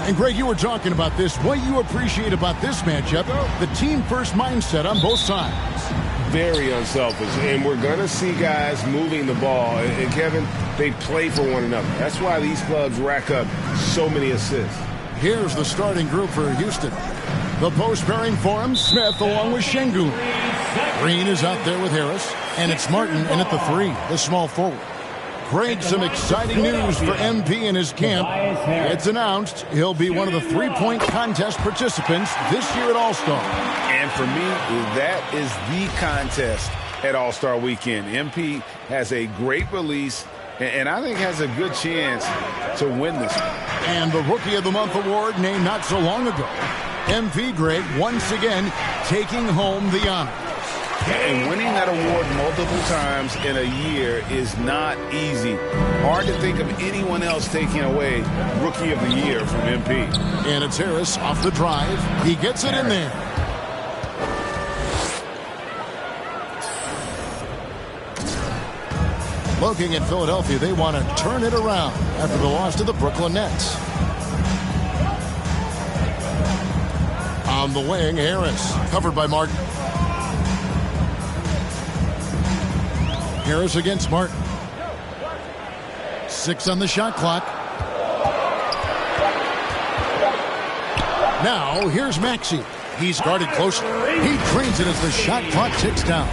And Greg, you were talking about this. What you appreciate about this matchup, the team-first mindset on both sides. Very unselfish, and we're going to see guys moving the ball. And Kevin, they play for one another. That's why these clubs rack up so many assists. Here's the starting group for Houston. The post pairing for him, Smith along with Şengün. Green is out there with Harris, and it's Martin in at the 3, the small forward. Great, some exciting news for MP and his camp. It's announced he'll be one of the three-point contest participants this year at All-Star. And for me, that is the contest at All-Star Weekend. MP has a great release, and I think has a good chance to win this one. And the Rookie of the Month award named not so long ago. MP Greg once again taking home the honor. And winning that award multiple times in a year is not easy. Hard to think of anyone else taking away Rookie of the Year from MP. And it's Harris off the drive. He gets it in there. Looking at Philadelphia, they want to turn it around after the loss to the Brooklyn Nets. On the wing, Harris, covered by Martin. Harris against Martin. 6 on the shot clock. Now, here's Maxey. He's guarded closely. He drains it as the shot clock ticks down.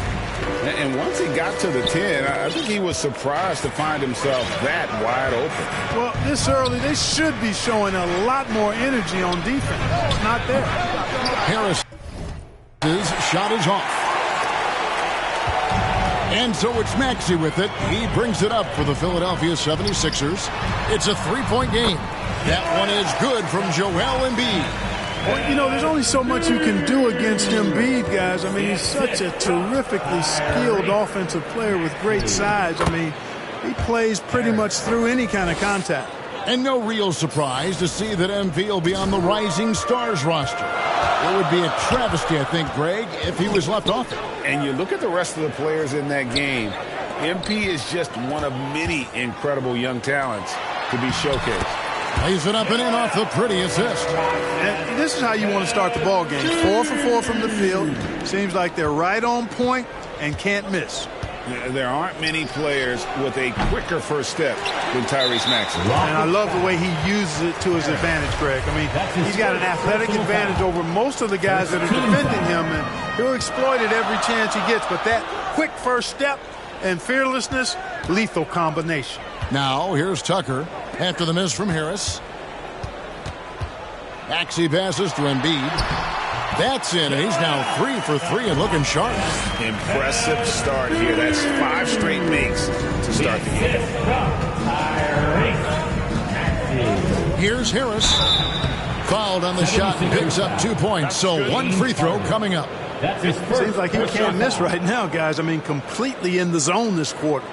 And once he got to the 10, I think he was surprised to find himself that wide open. Well, this early, they should be showing a lot more energy on defense. It's not there. Harris' shot is off. And so it's Maxey with it. He brings it up for the Philadelphia 76ers. It's a three-point game. That one is good from Joel Embiid. Well, you know, there's only so much you can do against Embiid, guys. I mean, he's such a terrifically skilled offensive player with great size. I mean, he plays pretty much through any kind of contact. And no real surprise to see that MP will be on the Rising Stars roster. It would be a travesty, I think, Greg, if he was left off it. And you look at the rest of the players in that game, MP is just one of many incredible young talents to be showcased. Lays it up and in off the pretty assist. And this is how you want to start the ball game. 4 for 4 from the field. Seems like they're right on point and can't miss. There aren't many players with a quicker first step than Tyrese Maxey. And I love the way he uses it to his advantage, Greg. I mean, he's got an athletic advantage over most of the guys that are defending him, and he'll exploit it every chance he gets. But that quick first step and fearlessness, lethal combination. Now, here's Tucker after the miss from Harris. Maxey passes to Embiid. That's in, and he's now 3 for 3 and looking sharp. Impressive start here. That's 5 straight makes to start the game. Here's Harris. Fouled on the shot and picks up 2 points. So 1 free throw coming up. Seems like he can't miss right now, guys. I mean, completely in the zone this quarter.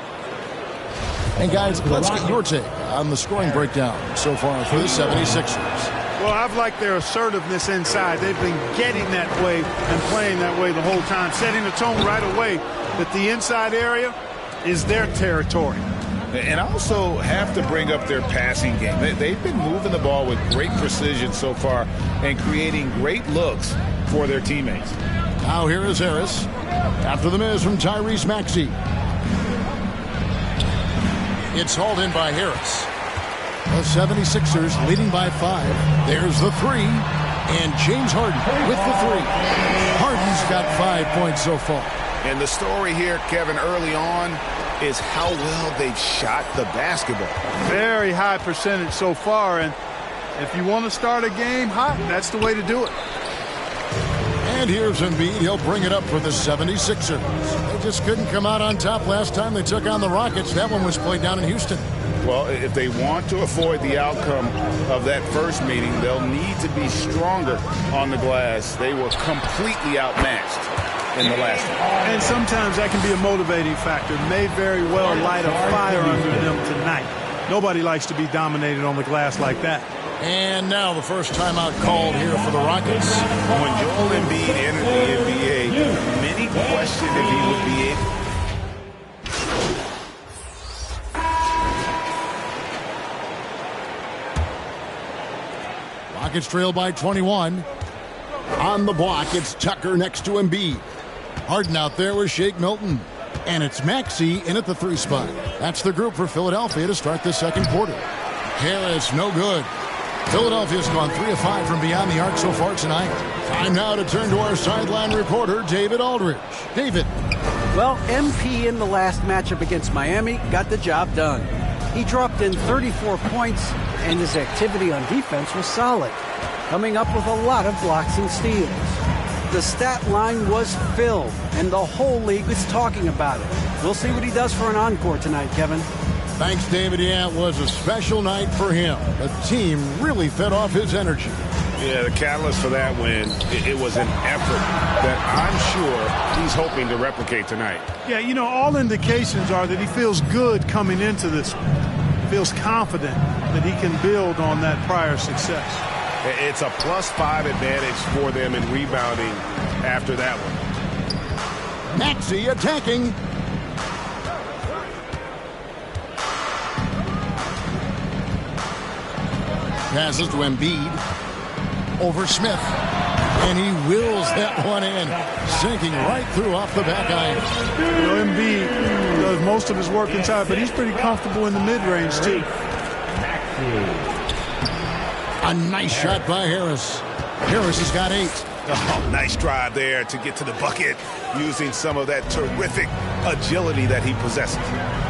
And guys, let's get your take on the scoring breakdown so far for the 76ers. Well, I've liked their assertiveness inside. They've been getting that way and playing that way the whole time, setting the tone right away that the inside area is their territory. And I also have to bring up their passing game. They've been moving the ball with great precision so far and creating great looks for their teammates. Now here is Harris after the miss from Tyrese Maxey. It's hauled in by Harris. The 76ers leading by 5. There's the 3. And James Harden with the 3. Harden's got 5 points so far. And the story here, Kevin, early on is how well they've shot the basketball. Very high percentage so far. And if you want to start a game hot, that's the way to do it. And here's Embiid. He'll bring it up for the 76ers. They just couldn't come out on top last time they took on the Rockets. That one was played down in Houston. Well, if they want to avoid the outcome of that first meeting, they'll need to be stronger on the glass. They were completely outmatched in the last one. And sometimes that can be a motivating factor. May very well light a fire under them tonight. Nobody likes to be dominated on the glass like that. And now the first timeout called here for the Rockets. When Joel Embiid entered the NBA, many questioned if he would be able. Rockets trail by 21. On the block, it's Tucker next to Embiid. Harden out there with Shake Milton. And it's Maxey in at the 3 spot. That's the group for Philadelphia to start the second quarter. Harris, no good. Philadelphia's gone 3 of 5 from beyond the arc so far tonight. Time now to turn to our sideline reporter, David Aldridge. David. Well, MP in the last matchup against Miami got the job done. He dropped in 34 points, and his activity on defense was solid, coming up with a lot of blocks and steals. The stat line was filled, and the whole league was talking about it. We'll see what he does for an encore tonight, Kevin. Thanks, David. Yeah, it was a special night for him. The team really fed off his energy. Yeah, the catalyst for that win, it was an effort that I'm sure he's hoping to replicate tonight. Yeah, you know, all indications are that he feels good coming into this one. Feels confident that he can build on that prior success. It's a +5 advantage for them in rebounding after that one. Maxey attacking. Passes to Embiid. Over Smith. And he wills that one in. Sinking right through off the back iron. You know, Embiid does most of his work inside, but he's pretty comfortable in the mid-range, too. A nice shot by Harris. Harris has got 8. Oh, nice drive there to get to the bucket using some of that terrific agility that he possesses.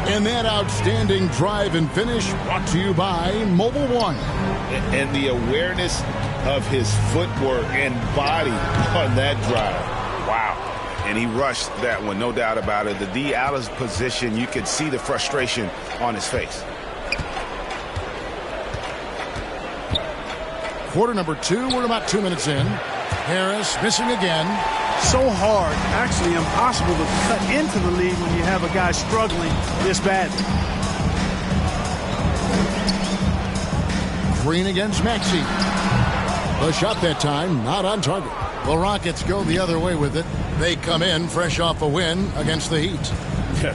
And that outstanding drive and finish brought to you by Mobile One. And the awareness of his footwork and body on that drive. Wow. And he rushed that one, no doubt about it. The D out of position, you could see the frustration on his face. Quarter number 2, we're about 2 minutes in. Harris missing again. So hard, actually impossible to cut into the lead when you have a guy struggling this badly. Green against Maxey. The shot that time, not on target. The Rockets go the other way with it. They come in fresh off a win against the Heat.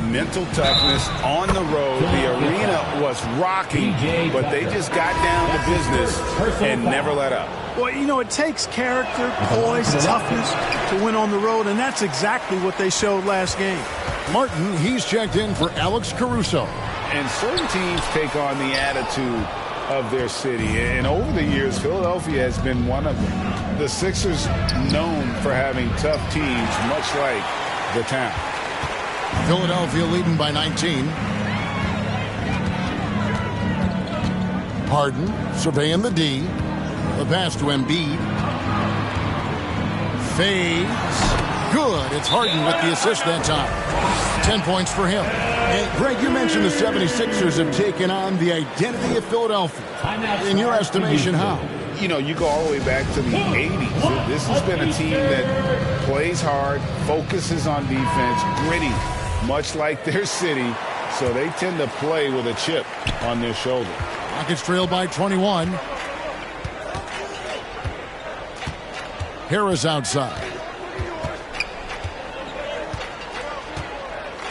Mental toughness on the road. The arena was rocking, but they just got down to business and never let up. Well, you know, it takes character, poise, toughness to win on the road, and that's exactly what they showed last game. Martin, he's checked in for Alex Caruso. And certain teams take on the attitude of their city, and over the years, Philadelphia has been one of them. The Sixers known for having tough teams, much like the town. Philadelphia leading by 19. Harden surveying the D. The pass to Embiid. Fades. Good. It's Harden with the assist that time. 10 points for him. And Greg, you mentioned the 76ers have taken on the identity of Philadelphia. In your estimation, how? You know, you go all the way back to the 80s. This has been a team that plays hard, focuses on defense, gritty, much like their city, so they tend to play with a chip on their shoulder. Rockets trail by 21. Harris outside.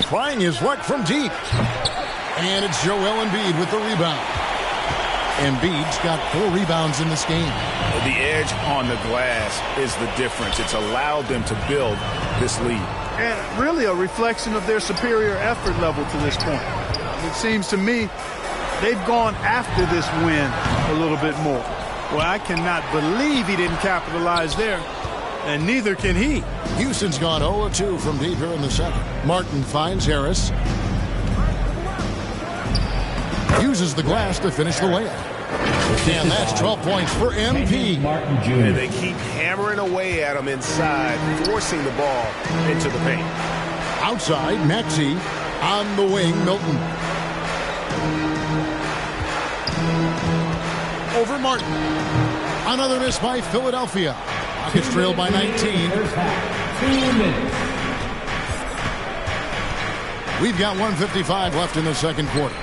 Trying his luck from deep. And it's Joel Embiid with the rebound. Embiid's got 4 rebounds in this game. The edge on the glass is the difference. It's allowed them to build this lead. And really a reflection of their superior effort level to this point. It seems to me they've gone after this win a little bit more. Well, I cannot believe he didn't capitalize there, and neither can he. Houston's gone 0-2 from deep here in the second. Martin finds Harris. Uses the glass to finish the layup. And that's 12 points for MP. And they keep hammering away at him inside, forcing the ball into the paint. Outside, Maxey. On the wing, Milton. Over Martin. Another miss by Philadelphia. Rockets trailed by 19. We've got 1:55 left in the second quarter.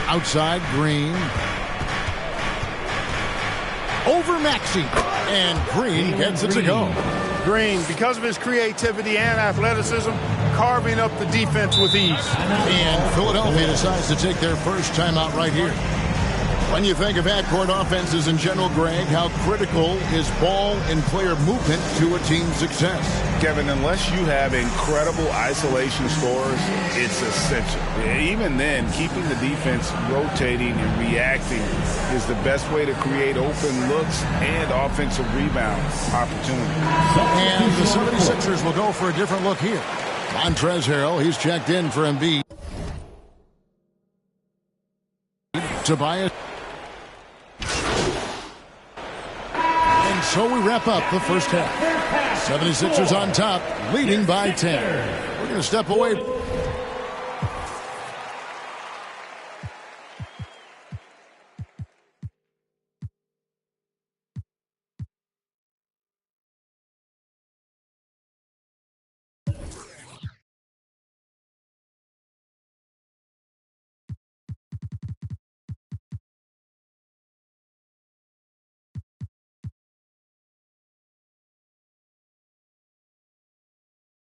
Outside, Green. Over Maxey. And Green gets it to go. Green, because of his creativity and athleticism, carving up the defense with ease. And Philadelphia decides to take their first timeout right here. When you think of half-court offenses in general, Greg, how critical is ball and player movement to a team's success? Kevin, unless you have incredible isolation scorers, it's essential. Even then, keeping the defense rotating and reacting is the best way to create open looks and offensive rebound opportunities. And the 76ers will go for a different look here. Montrezl Harrell, he's checked in for Embiid. Tobias. And so we wrap up the first half. 76ers on top, leading by 10. We're going to step away.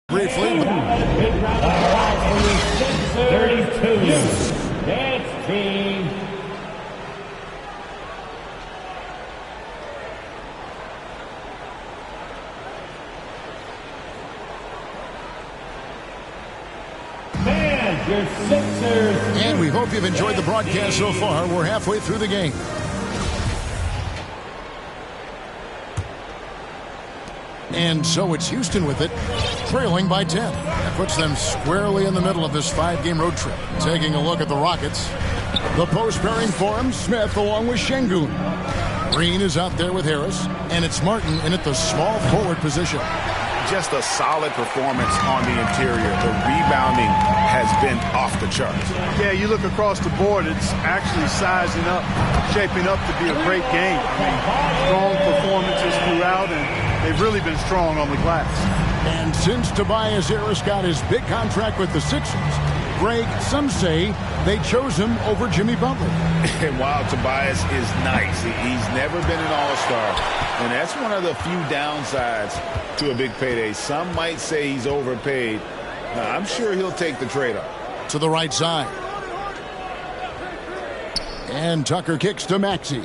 Briefly. 32. Next team. Your Sixers. And we hope you've enjoyed the broadcast so far. We're halfway through the game. And so it's Houston with it, trailing by 10. That puts them squarely in the middle of this 5-game road trip. Taking a look at the Rockets. The post pairing for him, Smith along with Şengün. Green is out there with Harris, and it's Martin in at the small forward position. Just a solid performance on the interior. The rebounding has been off the charts. Yeah, you look across the board, it's actually sizing up, shaping up to be a great game. Strong performances throughout, and they've really been strong on the glass. And since Tobias Harris got his big contract with the Sixers, Greg, some say they chose him over Jimmy Butler. And while Tobias is nice, he's never been an all-star. And that's one of the few downsides to a big payday. Some might say he's overpaid. Now, I'm sure he'll take the trade-off. To the right side. And Tucker kicks to Maxey.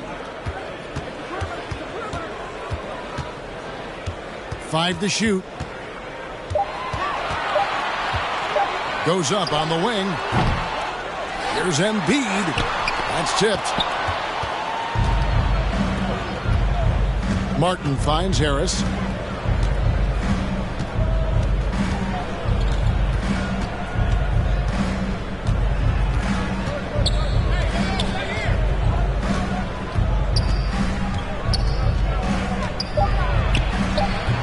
5 to shoot. Goes up on the wing. Here's Embiid. That's tipped. Martin finds Harris.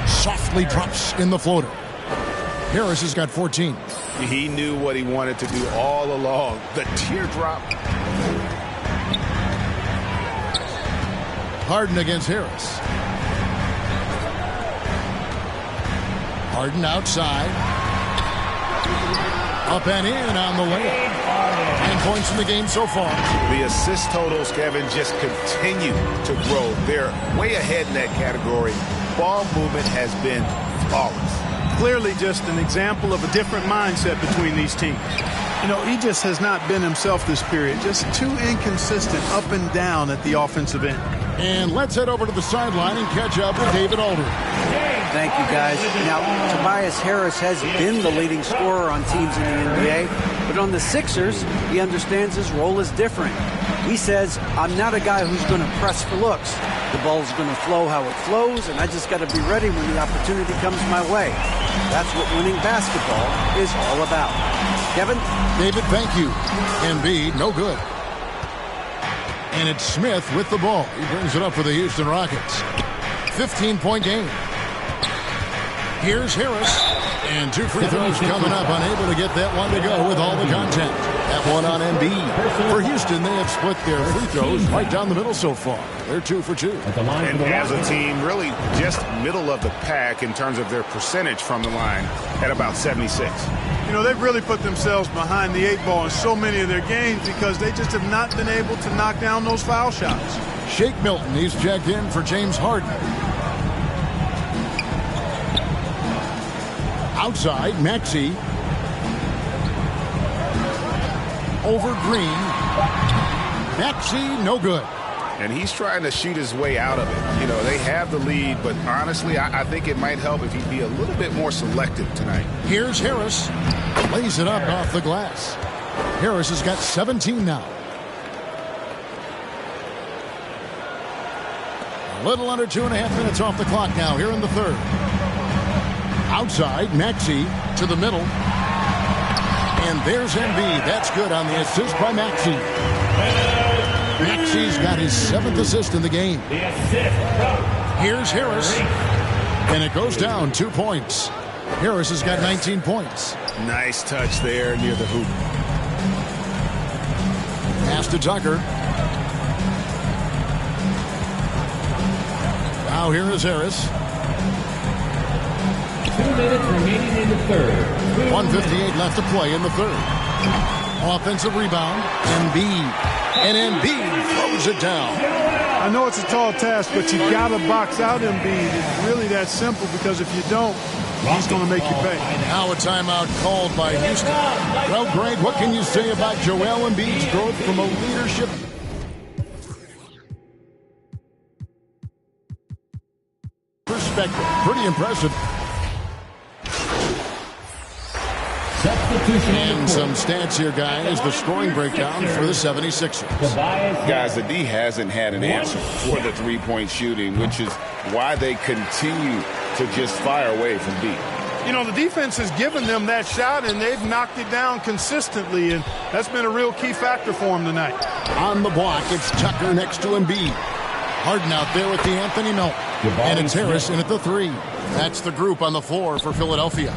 Softly drops in the floater. Harris has got 14. He knew what he wanted to do all along. The teardrop. Harden against Harris. Harden outside. Up and in on the layup. 10 points in the game so far. The assist totals, Kevin, just continue to grow. They're way ahead in that category. Ball movement has been flawless. Clearly just an example of a different mindset between these teams. You know, he just has not been himself this period. Just too inconsistent up and down at the offensive end. And let's head over to the sideline and catch up with David Aldridge. Thank you, guys. Now, Tobias Harris has been the leading scorer on teams in the NBA, but on the Sixers, he understands his role is different. He says, I'm not a guy who's going to press for looks. The ball's going to flow how it flows, and I just got to be ready when the opportunity comes my way. That's what winning basketball is all about. Kevin? David, thank you. Embiid, no good. And it's Smith with the ball. He brings it up for the Houston Rockets. 15-point game. Here's Harris. And 2 free throws coming up. Unable to get that one to go with all the content. That one on Embiid. For Houston, they have split their free throws right down the middle so far. They're 2 for 2. And as a team, really just middle of the pack in terms of their percentage from the line at about 76. You know, they've really put themselves behind the 8 ball in so many of their games because they just have not been able to knock down those foul shots. Shake Milton, he's checked in for James Harden. Outside, Maxey. Over Green. Maxey, no good. And he's trying to shoot his way out of it. You know, they have the lead, but honestly, I think it might help if he'd be a little bit more selective tonight. Here's Harris. Lays it up off the glass. Harris has got 17 now. A little under 2.5 minutes off the clock now here in the third. Outside, Maxey to the middle. And there's Embiid. That's good on the assist by Maxey. Maxey's got his 7th assist in the game. Here's Harris. And it goes down 2 points. Harris has got 19 points. Nice touch there near the hoop. Pass to Tucker. Now here is Harris. 2 minutes remaining in the third. 1:58 left to play in the third. Offensive rebound. Embiid. And Embiid throws it down. I know it's a tall task, but you got to box out Embiid. It's really that simple, because if you don't, he's going to make you pay. Now a timeout called by Houston. Well, Greg, what can you say about Joel Embiid's growth from a leadership perspective? Pretty impressive. And some stats here, guys. The scoring breakdown for the 76ers. Guys, the D hasn't had an answer for the three-point shooting, which is why they continue to just fire away from deep. You know, the defense has given them that shot, and they've knocked it down consistently, and that's been a real key factor for them tonight. On the block, it's Tucker next to Embiid. Harden out there with the Anthony Melton. And it's Harris in at the 3. That's the group on the floor for Philadelphia.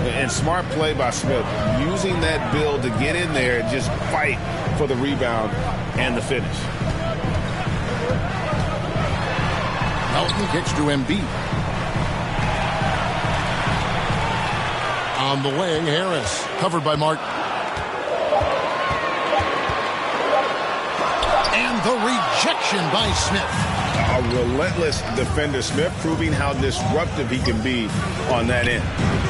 And smart play by Smith, using that build to get in there and just fight for the rebound and the finish. Melton kicks to Embiid. On the wing, Harris, covered by Martin. And the rejection by Smith. A relentless defender, Smith, proving how disruptive he can be on that end.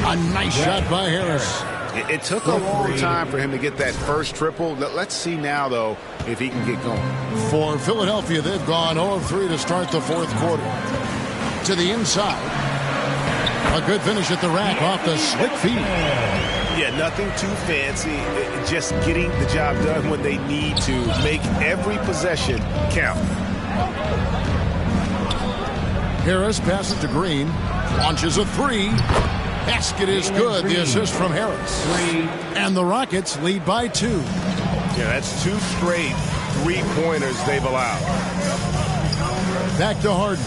A nice shot by Harris. It took a long time for him to get that first triple. Let's see now, though, if he can get going. For Philadelphia, they've gone 0 of 3 to start the fourth quarter. To the inside. A good finish at the rack off the slick feed. Yeah, nothing too fancy. Just getting the job done when they need to. Make every possession count. Harris passes to Green. Launches a 3. Basket is good. The assist from Harris. And the Rockets lead by 2. Yeah, that's 2 straight three-pointers they've allowed. Back to Harden.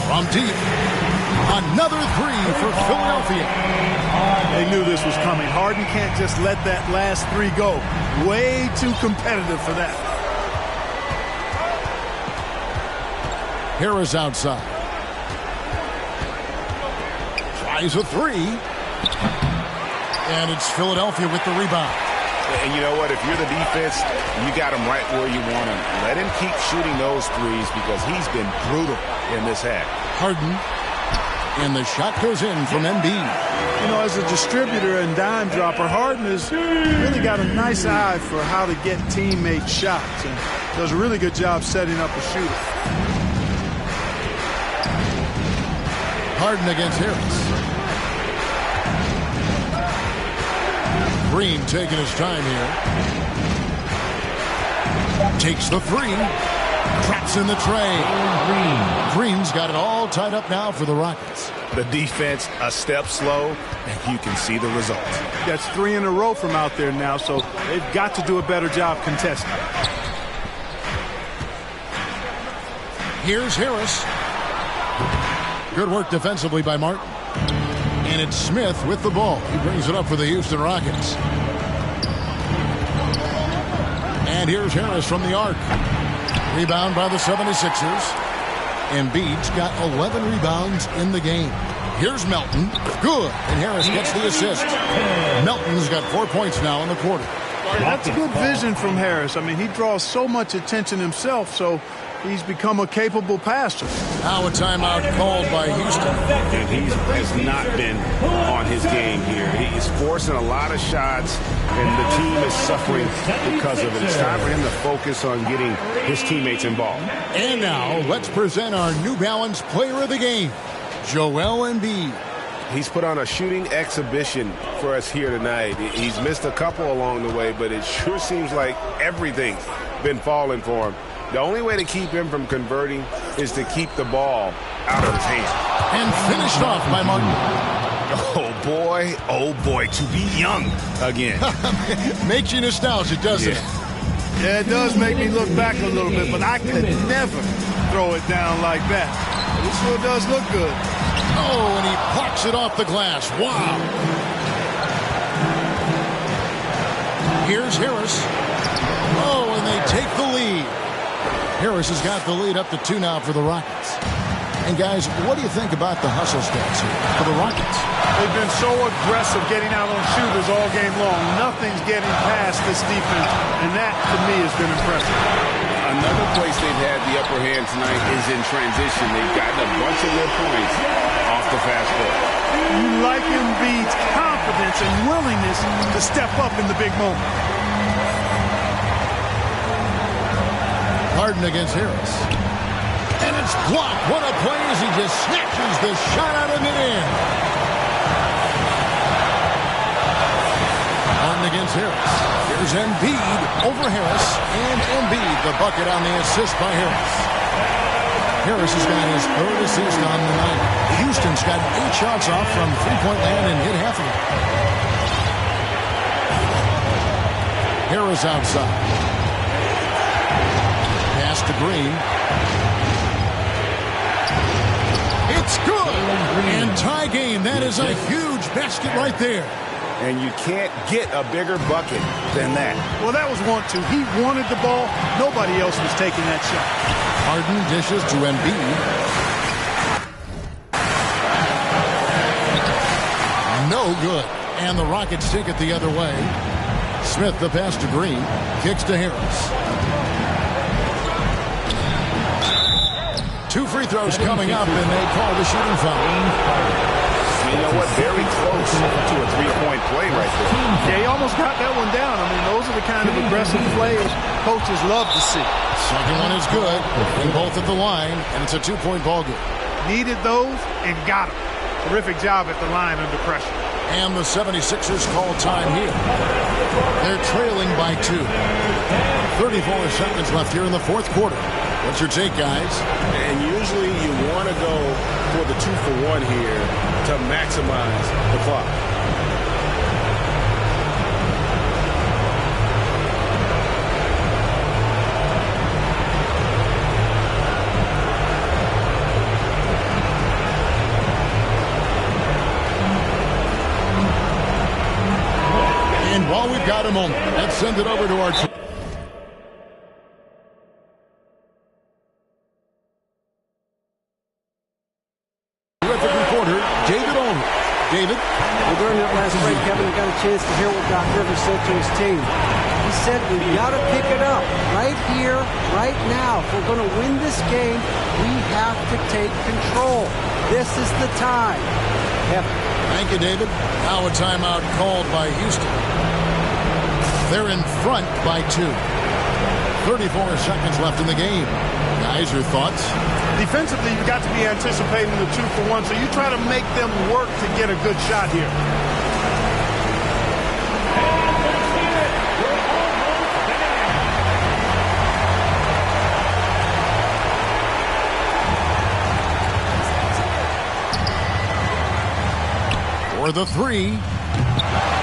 From deep. Another 3 for Philadelphia. They knew this was coming. Harden can't just let that last 3 go. Way too competitive for that. Harris outside. Tries a 3. And it's Philadelphia with the rebound. And you know what? If you're the defense, you got him right where you want him. Let him keep shooting those threes because he's been brutal in this half. Harden. And the shot goes in from Embiid. You know, as a distributor and dime dropper, Harden has really got a nice eye for how to get teammate shots and does a really good job setting up a shooter. Harden against Harris. Green taking his time here. Takes the 3. Traps in the tray. Green's got it all tied up now for the Rockets. The defense a step slow, and you can see the results. That's 3 in a row from out there now, so they've got to do a better job contesting. Here's Harris. Good work defensively by Martin. And it's Smith with the ball. He brings it up for the Houston Rockets. And here's Harris from the arc. Rebound by the 76ers. Embiid's got 11 rebounds in the game. Here's Melton. Good. And Harris gets the assist. Melton's got 4 points now in the quarter. That's good vision from Harris. I mean, he draws so much attention himself, so he's become a capable passer. Now a timeout called by Houston. And he has not been on his game here. He's forcing a lot of shots, and the team is suffering because of it. It's time for him to focus on getting his teammates involved. And now let's present our New Balance player of the game, Joel Embiid. He's put on a shooting exhibition for us here tonight. He's missed a couple along the way, but it sure seems like everything's been falling for him. The only way to keep him from converting is to keep the ball out of his hand. And finished off by Martin. Oh boy, to be young again. Makes you nostalgic, doesn't it? Yeah, it does make me look back a little bit, but I could never throw it down like that. It sure does look good. Oh, and he plucks it off the glass. Wow. Here's Harris. Oh, and they take the lead. Harris has got the lead up to 2 now for the Rockets. And, guys, what do you think about the hustle stats here for the Rockets? They've been so aggressive getting out on shooters all game long. Nothing's getting past this defense, and that, to me, has been impressive. Another place they've had the upper hand tonight is in transition. They've gotten a bunch of their points off the fast break. You like Embiid's confidence and willingness to step up in the big moment. Harden against Harris. And it's blocked. What a play as he just snatches the shot out of mid-air. Harden against Harris. Here's Embiid over Harris. And Embiid, the bucket on the assist by Harris. Harris has got his 3rd assist on the night. Houston's got 8 shots off from three-point land and hit half of it. Harris outside. Pass to Green. It's good. And tie game. That is a huge basket right there. And you can't get a bigger bucket than that. Well, that was 1-2. He wanted the ball. Nobody else was taking that shot. Harden dishes to Embiid. No good. And the Rockets take it the other way. Smith, the pass to Green. Kicks to Harris. 2 free throws coming up, and they call the shooting foul. You know what? Very close to a 3-point play right there. Yeah, he almost got that one down. I mean, those are the kind of aggressive plays coaches love to see. Second one is good. And both at the line, and it's a 2-point ball game. Needed those and got them. Terrific job at the line under pressure. And the 76ers call time here. They're trailing by 2. 34 seconds left here in the 4th quarter. What's your take, guys? And usually you want to go for the 2-for-1 here to maximize the clock. And while we've got a moment, let's send it over to our David? Well, during that last break, Kevin, got a chance to hear what Doc Rivers said to his team. He said, we've got to pick it up right here, right now. If we're going to win this game, we have to take control. This is the time. Kevin. Thank you, David. Now a timeout called by Houston. They're in front by 2. 34 seconds left in the game. Guys, your thoughts? Defensively, you've got to be anticipating the 2-for-1, so you try to make them work to get a good shot here. For the 3.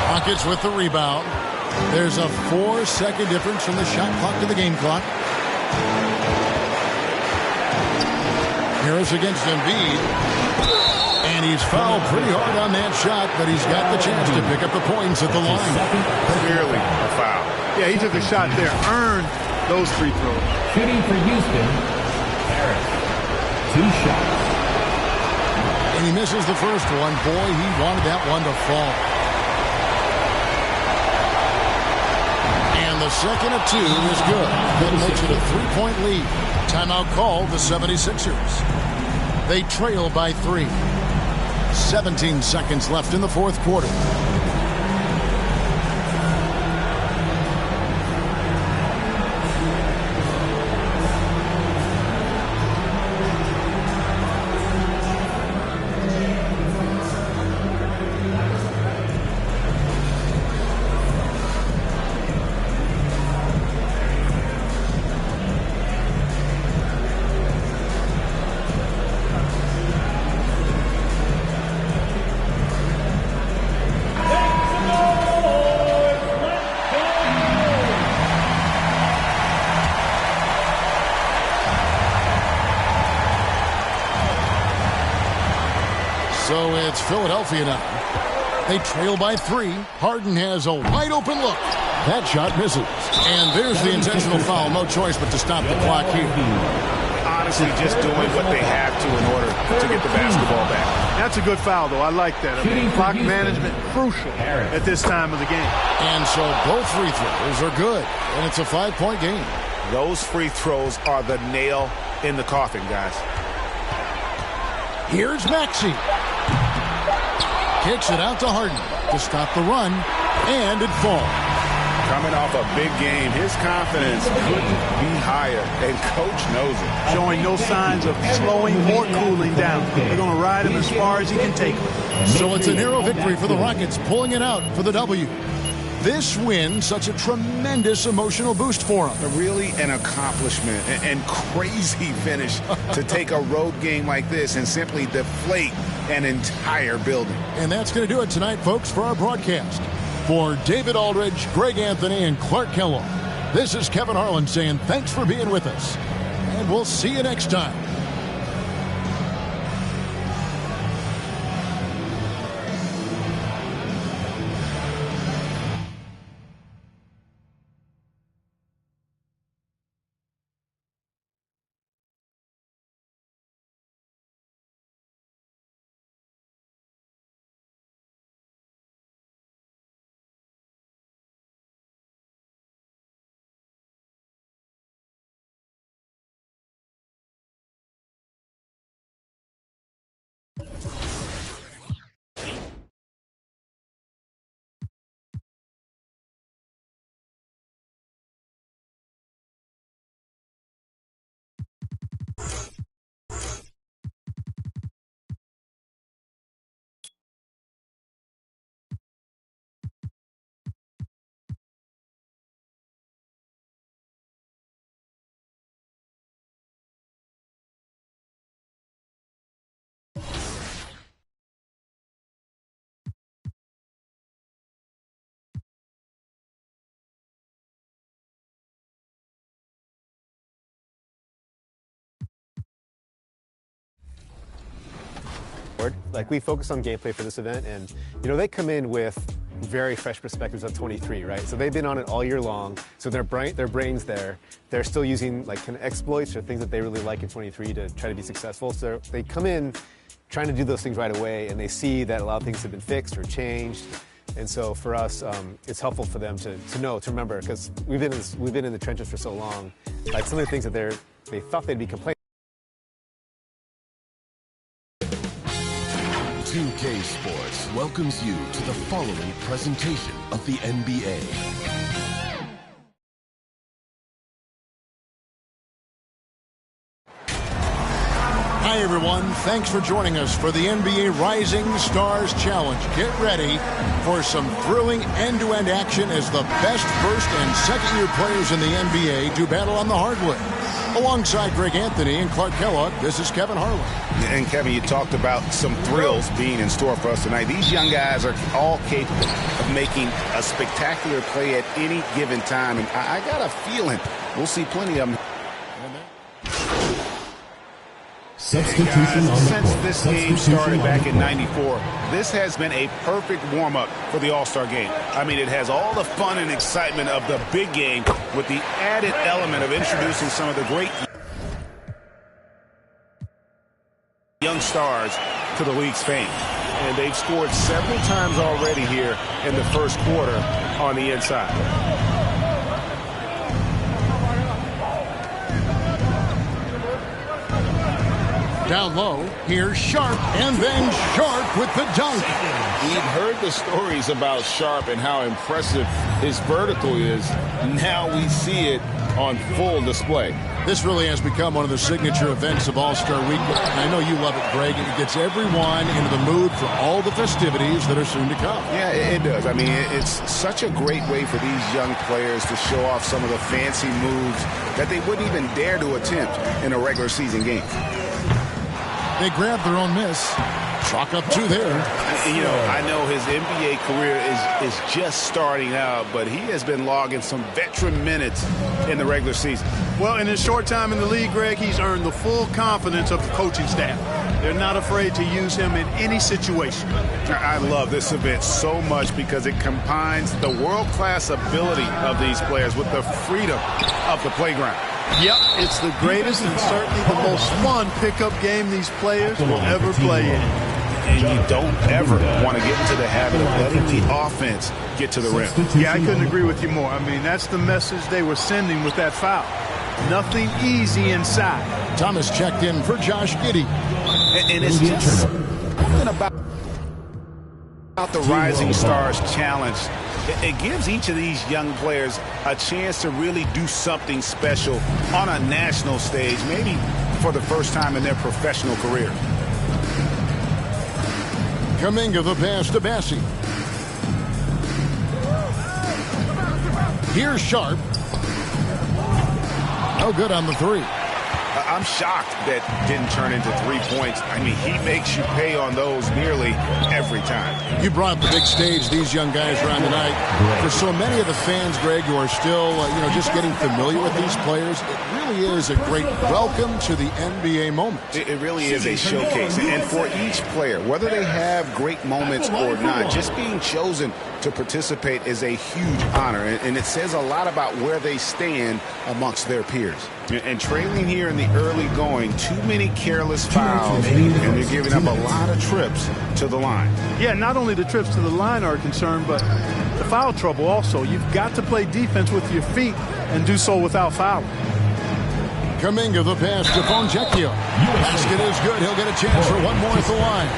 Rockets with the rebound. There's a 4-second difference from the shot clock to the game clock. Harris against Embiid. And he's fouled pretty hard on that shot, but he's got the chance to pick up the points at the line. Clearly a foul. Yeah, he took a shot there, earned those free throws. Shooting for Houston, Harris. 2 shots. And he misses the first one. Boy, he wanted that one to fall. And the second of 2 is good. That makes it a 3-point lead. Timeout called the 76ers. They trail by 3. 17 seconds left in the 4th quarter. So it's Philadelphia now. They trail by 3. Harden has a wide open look. That shot misses. And there's the intentional foul. No choice but to stop the clock here. Honestly, just doing what they have to in order to get the basketball back. That's a good foul, though. I like that. I mean, clock management crucial at this time of the game. And so both free throws are good. And it's a 5-point game. Those free throws are the nail in the coffin, guys. Here's Maxey. Kicks it out to Harden to stop the run, and it falls. Coming off a big game, his confidence couldn't be higher, and Coach knows it. Showing no signs of slowing or cooling down. They're going to ride him as far as he can take him. So it's a narrow victory for the Rockets, pulling it out for the W. This win, such a tremendous emotional boost for them. Really an accomplishment and crazy finish to take a road game like this and simply deflate an entire building. And that's going to do it tonight, folks, for our broadcast. For David Aldridge, Greg Anthony, and Clark Kellogg, this is Kevin Harlan saying thanks for being with us. And we'll see you next time. Like, we focus on gameplay for this event, and they come in with very fresh perspectives of 23, right? So they've been on it all year long, so their brains there. They're still using like kind of exploits or things that they really like in 23 to try to be successful. So they come in trying to do those things right away, and they see that a lot of things have been fixed or changed. And so for us, it's helpful for them to remember, because we've been in the trenches for so long. Like, some of the things that they thought they'd be complaining. 2K Sports welcomes you to the following presentation of the NBA. Hi, everyone. Thanks for joining us for the NBA Rising Stars Challenge. Get ready for some thrilling end-to-end action as the best first and second-year players in the NBA do battle on the hardwood. Alongside Greg Anthony and Clark Kellogg, this is Kevin Harlan. And Kevin, you talked about some thrills being in store for us tonight. These young guys are all capable of making a spectacular play at any given time. And I got a feeling we'll see plenty of them. Substitution on the Since court. this game started back in '94, this has been a perfect warm-up for the All-Star game. I mean, it has all the fun and excitement of the big game with the added element of introducing some of the great young stars to the league's fame. And they've scored several times already here in the first quarter on the inside. Down low, here's Sharp, and then Sharp with the dunk. We've heard the stories about Sharp and how impressive his vertical is. Now we see it on full display. This really has become one of the signature events of All-Star Weekend. I know you love it, Greg. It gets everyone into the mood for all the festivities that are soon to come. Yeah, it does. I mean, it's such a great way for these young players to show off some of the fancy moves that they wouldn't even dare to attempt in a regular season game. They grab their own miss. Chalk up 2 there. You know, I know his NBA career is just starting out, but he has been logging some veteran minutes in the regular season. Well, in his short time in the league, Greg, he's earned the full confidence of the coaching staff. They're not afraid to use him in any situation. I love this event so much because it combines the world-class ability of these players with the freedom of the playground. Yep, it's the greatest and certainly the most fun pickup game these players will ever play in. And you don't ever want to get into the habit of letting the offense get to the rim. Yeah, I couldn't agree with you more. I mean, that's the message they were sending with that foul. Nothing easy inside. Thomas checked in for Josh Giddey. And it's just something about the Rising Stars Challenge. It gives each of these young players a chance to really do something special on a national stage, maybe for the first time in their professional career. Kuminga the pass to Bassi. Here's Sharp. No good on the three. I'm shocked that didn't turn into 3 points. I mean, he makes you pay on those nearly every time. You brought the big stage these young guys are on tonight. For so many of the fans, Greg, who are still, just getting familiar with these players, it really is a great welcome to the NBA moment. It really is a showcase. And for each player, whether they have great moments or not, just being chosen to participate is a huge honor. And it says a lot about where they stand amongst their peers. And trailing here in the early going, too many careless fouls, and they're giving up a lot of trips to the line. Yeah, not only the trips to the line are concerned, but the foul trouble also. You've got to play defense with your feet and do so without fouling. Kuminga the pass to Fontecchio. Basket is good. He'll get a chance for one more at the line.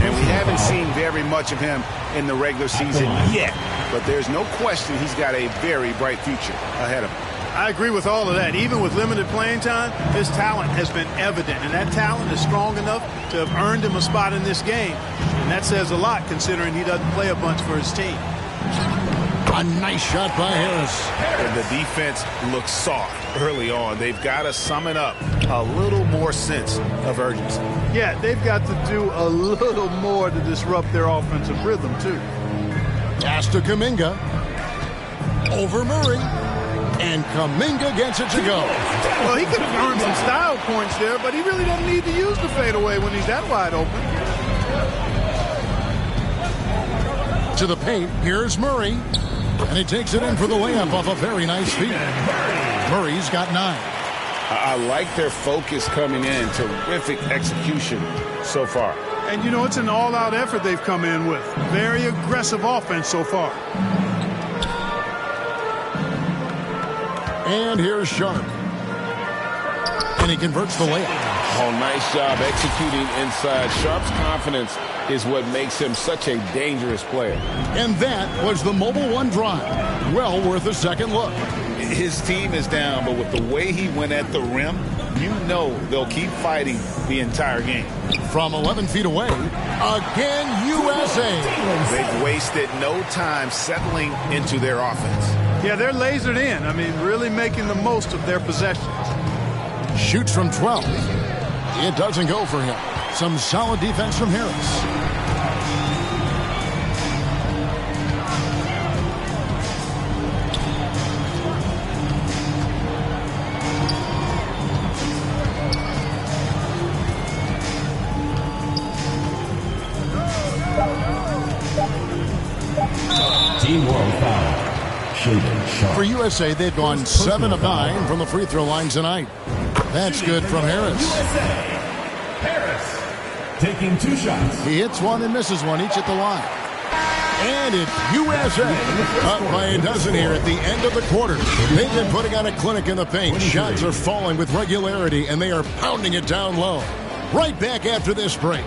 And we haven't seen very much of him in the regular season yet, but there's no question he's got a very bright future ahead of him. I agree with all of that. Even with limited playing time, his talent has been evident, and that talent is strong enough to have earned him a spot in this game. And that says a lot considering he doesn't play a bunch for his team. A nice shot by Harris. And the defense looks soft early on. They've got to sum it up a little more sense of urgency. Yeah, they've got to do a little more to disrupt their offensive rhythm, too. Pass to Kuminga. Over Murray. And Kuminga gets it to go. Well, he could have earned some style points there, but he really doesn't need to use the fadeaway when he's that wide open. To the paint, here's Murray. And he takes it in for the layup off a very nice feed. Murray's got 9. I like their focus coming in. Terrific execution so far. And, it's an all-out effort they've come in with. Very aggressive offense so far. And here's Sharp. And he converts the layup. Oh, nice job executing inside. Sharp's confidence is what makes him such a dangerous player. And that was the Mobile One drive. Well worth a second look. His team is down, but with the way he went at the rim, you know they'll keep fighting the entire game. From 11 feet away, again USA. They've wasted no time settling into their offense. Yeah, they're lasered in. I mean, really making the most of their possessions. Shoots from 12. It doesn't go for him. Some solid defense from Harris. Team world foul. For USA, they've gone 7 of 9 from the free throw line tonight. That's good from Harris. Harris taking 2 shots. He hits one and misses one, each at the line. And it's USA up by a dozen here at the end of the quarter. They've been putting on a clinic in the paint. Shots are falling with regularity, and they are pounding it down low. Right back after this break.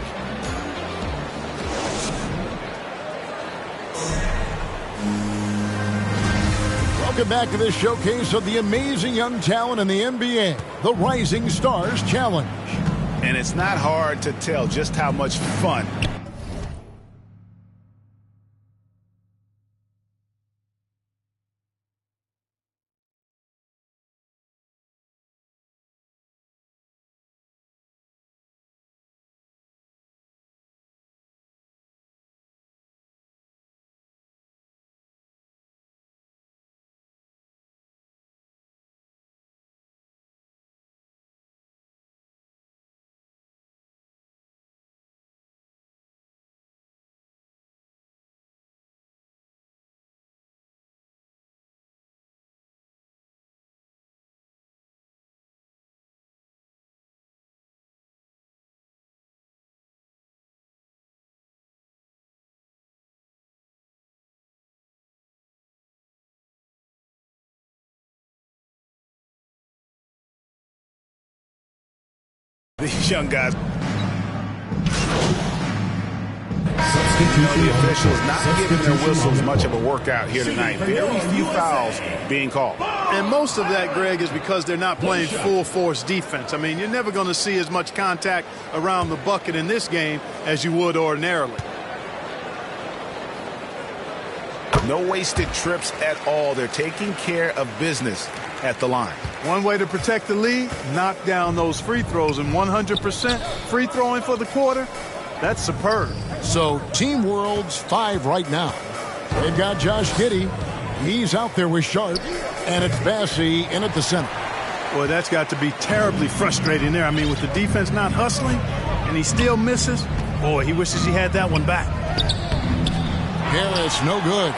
Welcome back to this showcase of the amazing young talent in the NBA, the Rising Stars Challenge. And it's not hard to tell just how much fun These young guys. Substitution. The officials not giving their whistles much of a workout here tonight. Very few fouls being called. And most of that, Greg, is because they're not playing full force defense. I mean, you're never going to see as much contact around the bucket in this game as you would ordinarily. No wasted trips at all. They're taking care of business at the line. One way to protect the lead, knock down those free throws, and 100% free throwing for the quarter, that's superb. So Team World's 5 right now. They've got Josh Giddey. He's out there with Sharp, and it's Bassey in at the center. Boy, that's got to be terribly frustrating there. I mean, with the defense not hustling, and he still misses, boy, he wishes he had that one back. Harris, no good.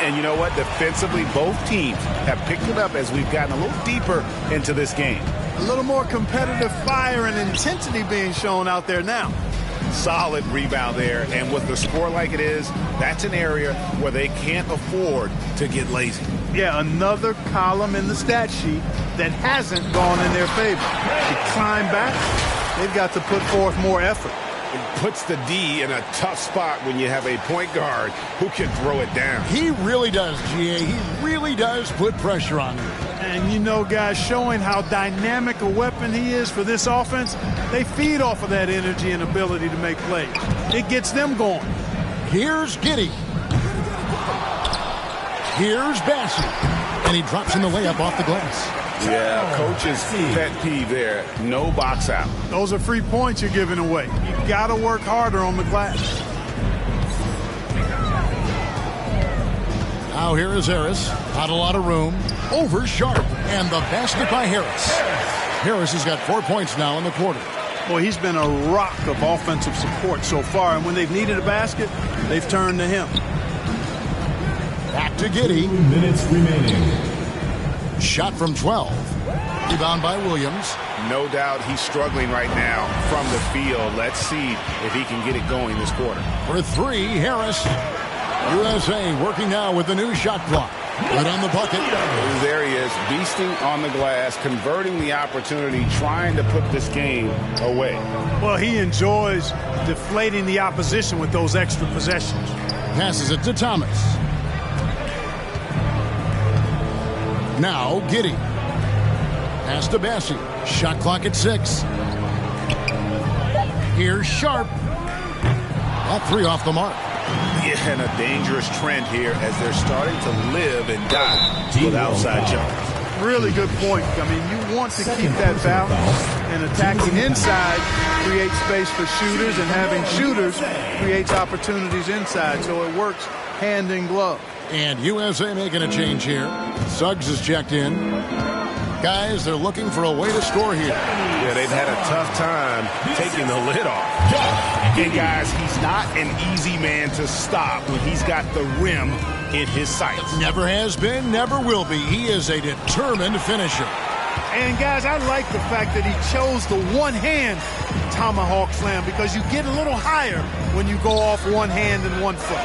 And you know what? Defensively, both teams have picked it up as we've gotten a little deeper into this game. A little more competitive fire and intensity being shown out there now. Solid rebound there, and with the score like it is, that's an area where they can't afford to get lazy. Yeah, another column in the stat sheet that hasn't gone in their favor. To climb back, they've got to put forth more effort. It puts the D in a tough spot when you have a point guard who can throw it down. He really does, GA. He really does put pressure on you. And you know, guys, showing how dynamic a weapon he is for this offense, they feed off of that energy and ability to make plays. It gets them going. Here's Giddey. Here's Bassey. And he drops in the layup off the glass. Yeah, coach's pet peeve there. No box out. Those are free points you're giving away. You got to work harder on the glass. Now here is Harris. Not a lot of room. Over Sharp. And the basket by Harris. Harris has got 4 points now in the quarter. Boy, he's been a rock of offensive support so far. And when they've needed a basket, they've turned to him. Back to Giddey. 2 minutes remaining. Shot from 12. Rebound by Williams. No doubt he's struggling right now from the field. Let's see if he can get it going this quarter. For 3, Harris. USA working now with the new shot clock. Good on the bucket. There he is, beasting on the glass, converting the opportunity, trying to put this game away. Well, he enjoys deflating the opposition with those extra possessions. Passes it to Thomas. Now Giddey. Pass to Bassey. Shot clock at 6. Here's Sharp. That 3 off the mark. Yeah, and a dangerous trend here as they're starting to live and die with outside jumpers. Really good point. I mean, you want to keep that balance, and attacking inside creates space for shooters, and having shooters creates opportunities inside, so it works hand in glove. And USA making a change here. Suggs is checked in. Guys, they're looking for a way to score here. Yeah, they've had a tough time taking the lid off. And guys, he's not an easy man to stop when he's got the rim in his sights. Never has been, never will be. He is a determined finisher. And guys, I like the fact that he chose the one-hand tomahawk slam, because you get a little higher when you go off one hand and one foot.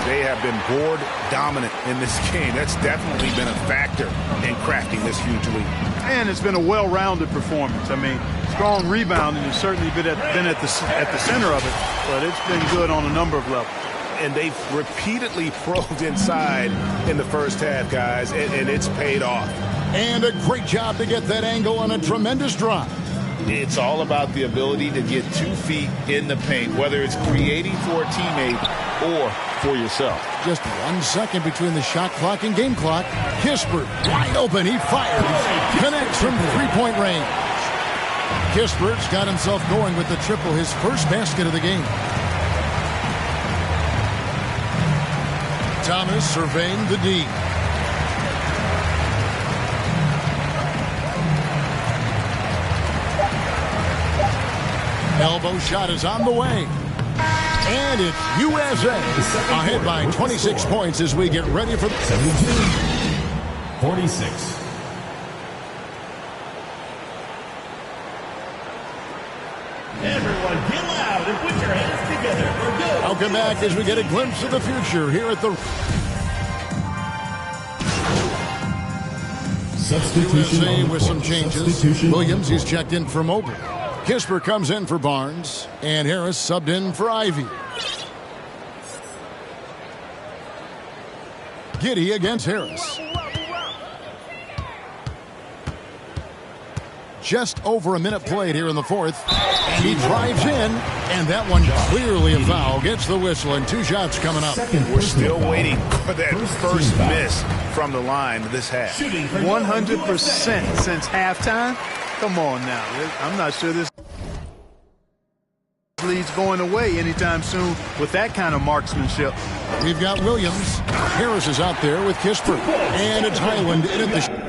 They have been board dominant in this game. That's definitely been a factor in crafting this huge lead. And it's been a well-rounded performance. I mean, strong rebounding has certainly been at the center of it, but it's been good on a number of levels. And they've repeatedly probed inside in the first half, guys, and it's paid off. And a great job to get that angle on a tremendous drive. It's all about the ability to get 2 feet in the paint, whether it's creating for a teammate or for yourself. Just 1 second between the shot clock and game clock. Kispert, wide open, he fires. Connects from 3-point range. Kispert's got himself going with the triple, his first basket of the game. Thomas surveying the D. Elbow shot is on the way. And it's USA ahead by 26 points as we get ready for 72-46. Everyone get loud and put your hands together for go. Welcome back as we get a glimpse of the future here at the Substitution USA with some changes. Williams, he's checked in for Mobley. Kisper comes in for Barnes, and Harris subbed in for Ivy. Giddy against Harris. Just over a minute played here in the fourth. And he drives in, and that one clearly a foul. Gets the whistle, and 2 shots coming up. We're still waiting for that first miss from the line this half. 100% since halftime? Come on now. I'm not sure this lead's going away anytime soon with that kind of marksmanship. We've got Williams. Harris is out there with Kisper. And it's Highland in at the...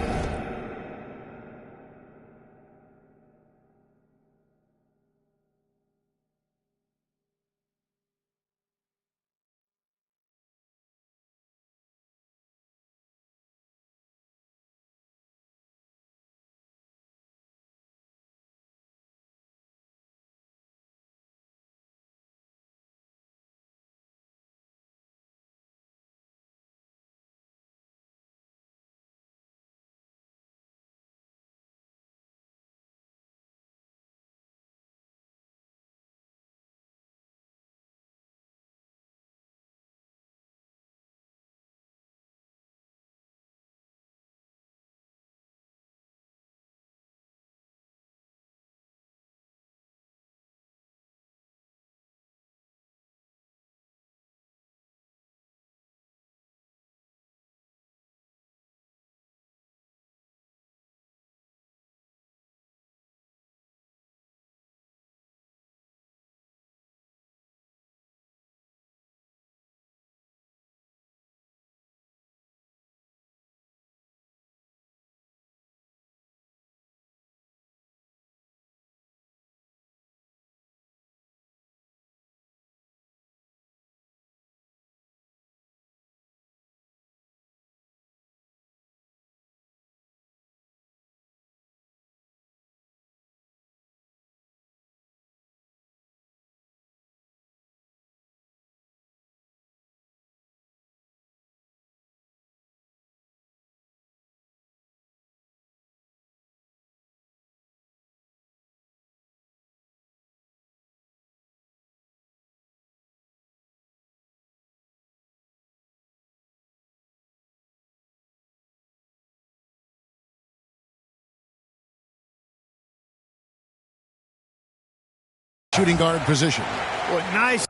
shooting guard position. Well, nice.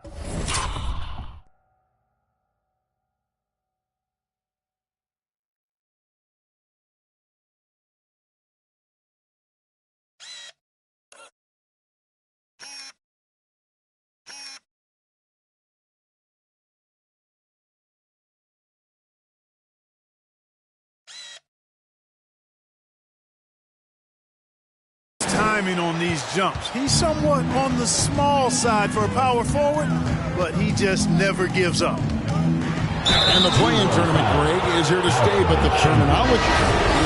Timing on these jumps. He's somewhat on the small side for a power forward, but he just never gives up. And the play-in tournament, Greg, is here to stay, but the terminology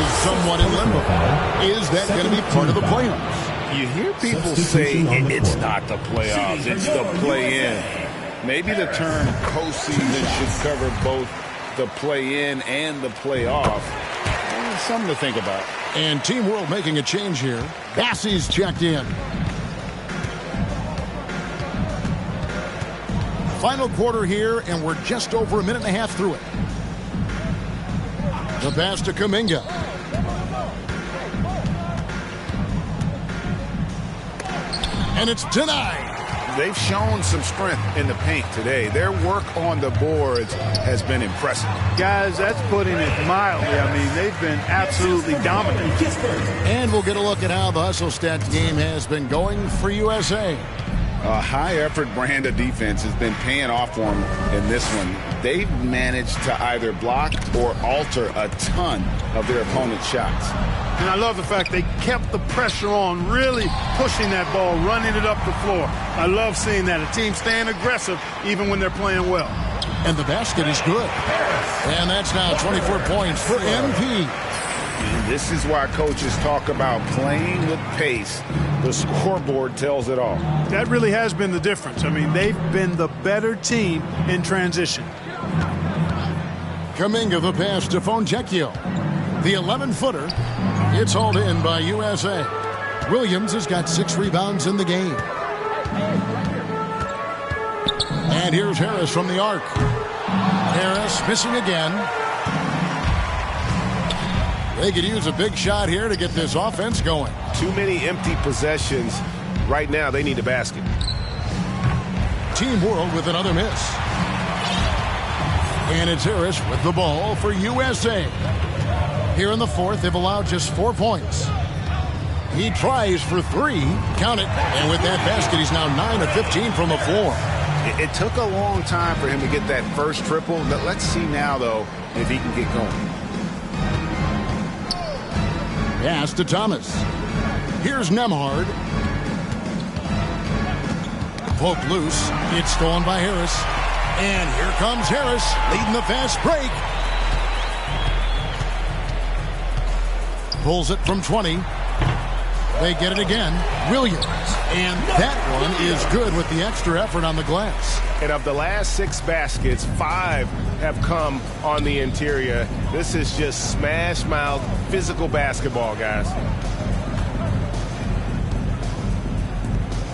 is somewhat in limbo. Is that going to be part of the playoffs? You hear people say it's not the playoffs, it's the play-in. Maybe the term postseason should cover both the play-in and the playoff. Something to think about. And Team World making a change here. Bassey's checked in. Final quarter here, and we're just over a minute and a half through it. The pass to Kuminga. And it's denied. They've shown some strength in the paint today. Their work on the boards has been impressive. Guys, that's putting it mildly. I mean, they've been absolutely dominant. And we'll get a look at how the Hustle Stats game has been going for USA. A high-effort brand of defense has been paying off for them in this one. They've managed to either block or alter a ton of their opponent's shots. And I love the fact they kept the pressure on, really pushing that ball, running it up the floor. I love seeing that. A team staying aggressive even when they're playing well. And the basket is good. And that's now 24 points for MP. And this is why coaches talk about playing with pace. The scoreboard tells it all. That really has been the difference. I mean, they've been the better team in transition. Kuminga the pass to Fontecchio. The 11-footer. It's hauled in by USA. Williams has got 6 rebounds in the game. And here's Harris from the arc. Harris missing again. They could use a big shot here to get this offense going. Too many empty possessions. Right now, they need a basket. Team World with another miss. And it's Harris with the ball for USA. Here in the fourth, they've allowed just 4 points. He tries for 3. Count it. And with that basket, he's now 9 of 15 from the floor. It took a long time for him to get that first triple. Let's see now, though, if he can get going. Pass to Thomas. Here's Nembhard. Poked loose. It's stolen by Harris. And here comes Harris, leading the fast break. Pulls it from 20. They get it again. Williams. And that one is good with the extra effort on the glass. And of the last 6 baskets, 5 have come on the interior. This is just smash mouth physical basketball, guys.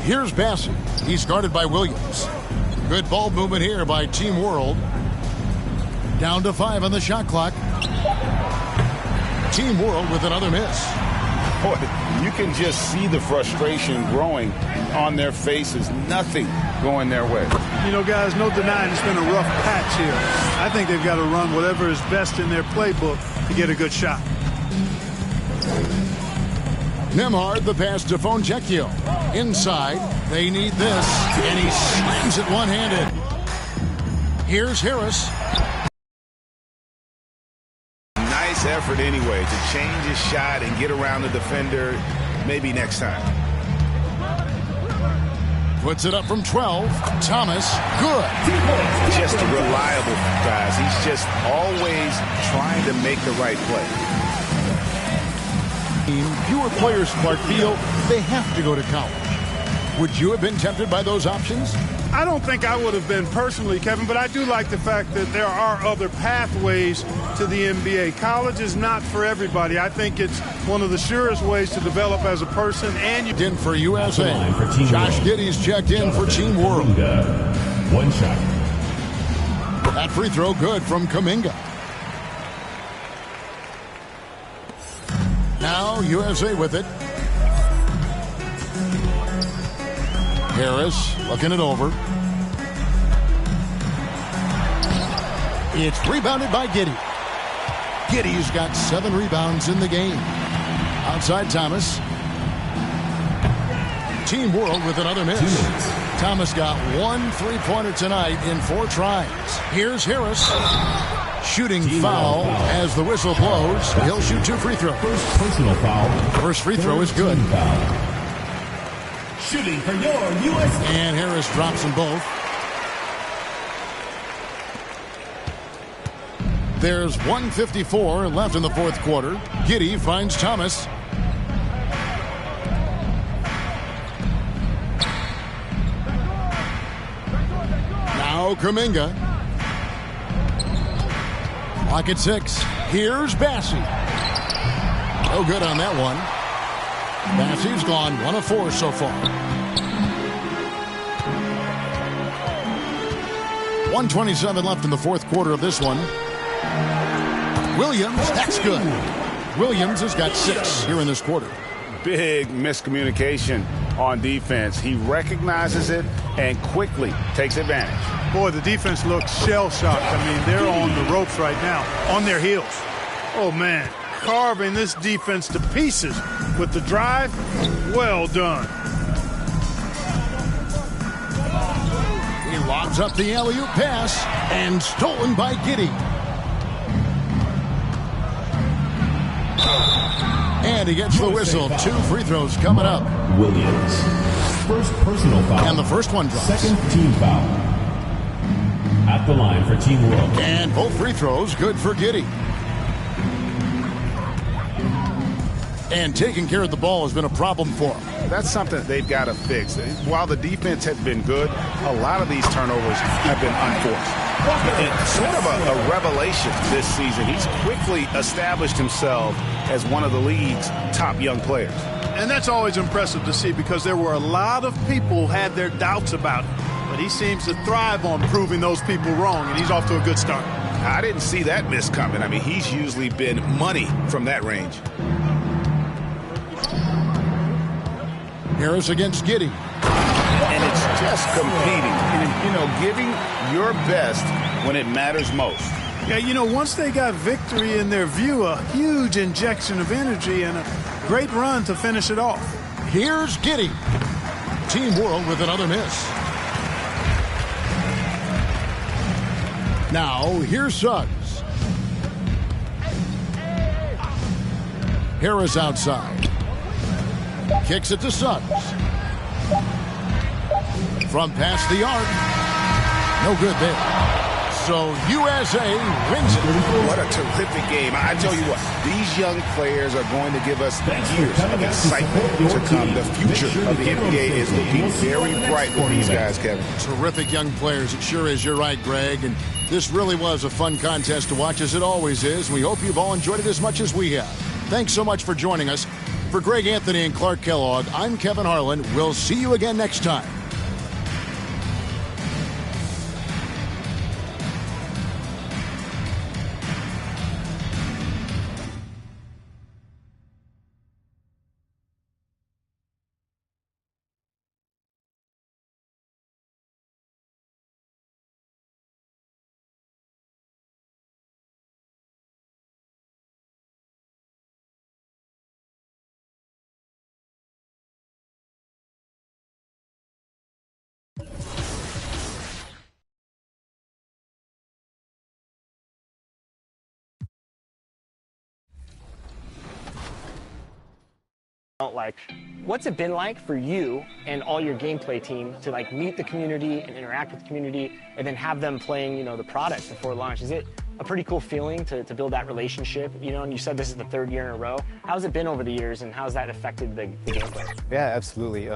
Here's Bassey. He's guarded by Williams. Good ball movement here by Team World. Down to 5 on the shot clock. Team World with another miss. Boy, you can just see the frustration growing on their faces. Nothing going their way. You know, guys, no denying it's been a rough patch here. I think they've got to run whatever is best in their playbook to get a good shot. Nembhard, the pass to Foncecchio. Inside, they need this, and he slams it one-handed. Here's Harris. Nice effort anyway to change his shot and get around the defender. Maybe next time. Puts it up from 12. Thomas, good. Just reliable, guys. He's just always trying to make the right play. Fewer players, Clark, feel they have to go to college. Would you have been tempted by those options? I don't think I would have been personally, Kevin, but I do like the fact that there are other pathways to the NBA. College is not for everybody. I think it's one of the surest ways to develop as a person. And you in for USA. Josh Giddey's checked in for Team World. 1 shot. That free throw good from Kuminga. Now USA with it. Harris looking it over. It's rebounded by Giddey. Giddey's got 7 rebounds in the game. Outside Thomas. Team World with another miss. Thomas got 1 3-pointer tonight in 4 tries. Here's Harris. Shooting foul as the whistle blows. He'll shoot 2 free throws. First personal foul. First free throw is good. Shooting for your USA. And Harris drops them both. There's 1:54 left in the fourth quarter. Giddey finds Thomas. Now Kuminga. Clock at 6. Here's Bassey. No good on that one. Bassey's gone 1 of 4 so far. 1:27 left in the fourth quarter of this one. Williams, that's good. Williams has got 6 here in this quarter. Big miscommunication on defense. He recognizes it and quickly takes advantage. Boy, the defense looks shell-shocked. I mean, they're on the ropes right now, on their heels. Oh, man, carving this defense to pieces with the drive. Well done. He lobs up the alley-oop pass and stolen by Giddey. And he gets the whistle. 2 free throws coming up. Williams. First personal foul. And the first one drops. Second team foul. At the line for Team World. And both free throws good for Giddey. And taking care of the ball has been a problem for them. That's something they've got to fix. While the defense has been good, a lot of these turnovers have been unforced. And sort of a revelation this season. He's quickly established himself as one of the league's top young players. And that's always impressive to see because there were a lot of people who had their doubts about him. But he seems to thrive on proving those people wrong, and he's off to a good start. I didn't see that miss coming. I mean, he's usually been money from that range. Harris against Giddey. And it's just competing. And, you know, giving your best when it matters most. Yeah, you know, once they got victory in their view, a huge injection of energy and a great run to finish it off. Here's Giddey. Team World with another miss. Now, here's Suggs. Harris outside. Kicks it to Suggs. From past the arc. No good there. So USA wins it. What a terrific game. I tell you what, these young players are going to give us years of excitement to come. The future of the NBA is looking very bright with these guys, Kevin. Terrific young players. It sure is. You're right, Greg. And this really was a fun contest to watch, as it always is. We hope you've all enjoyed it as much as we have. Thanks so much for joining us. For Greg Anthony and Clark Kellogg, I'm Kevin Harlan. We'll see you again next time. Like, what's it been like for you and all your gameplay team to like meet the community and interact with the community and then have them playing, you know, the product before launch? Is it a pretty cool feeling to build that relationship, you know? And you said this is the third year in a row. How's it been over the years and how's that affected the gameplay? Yeah, absolutely.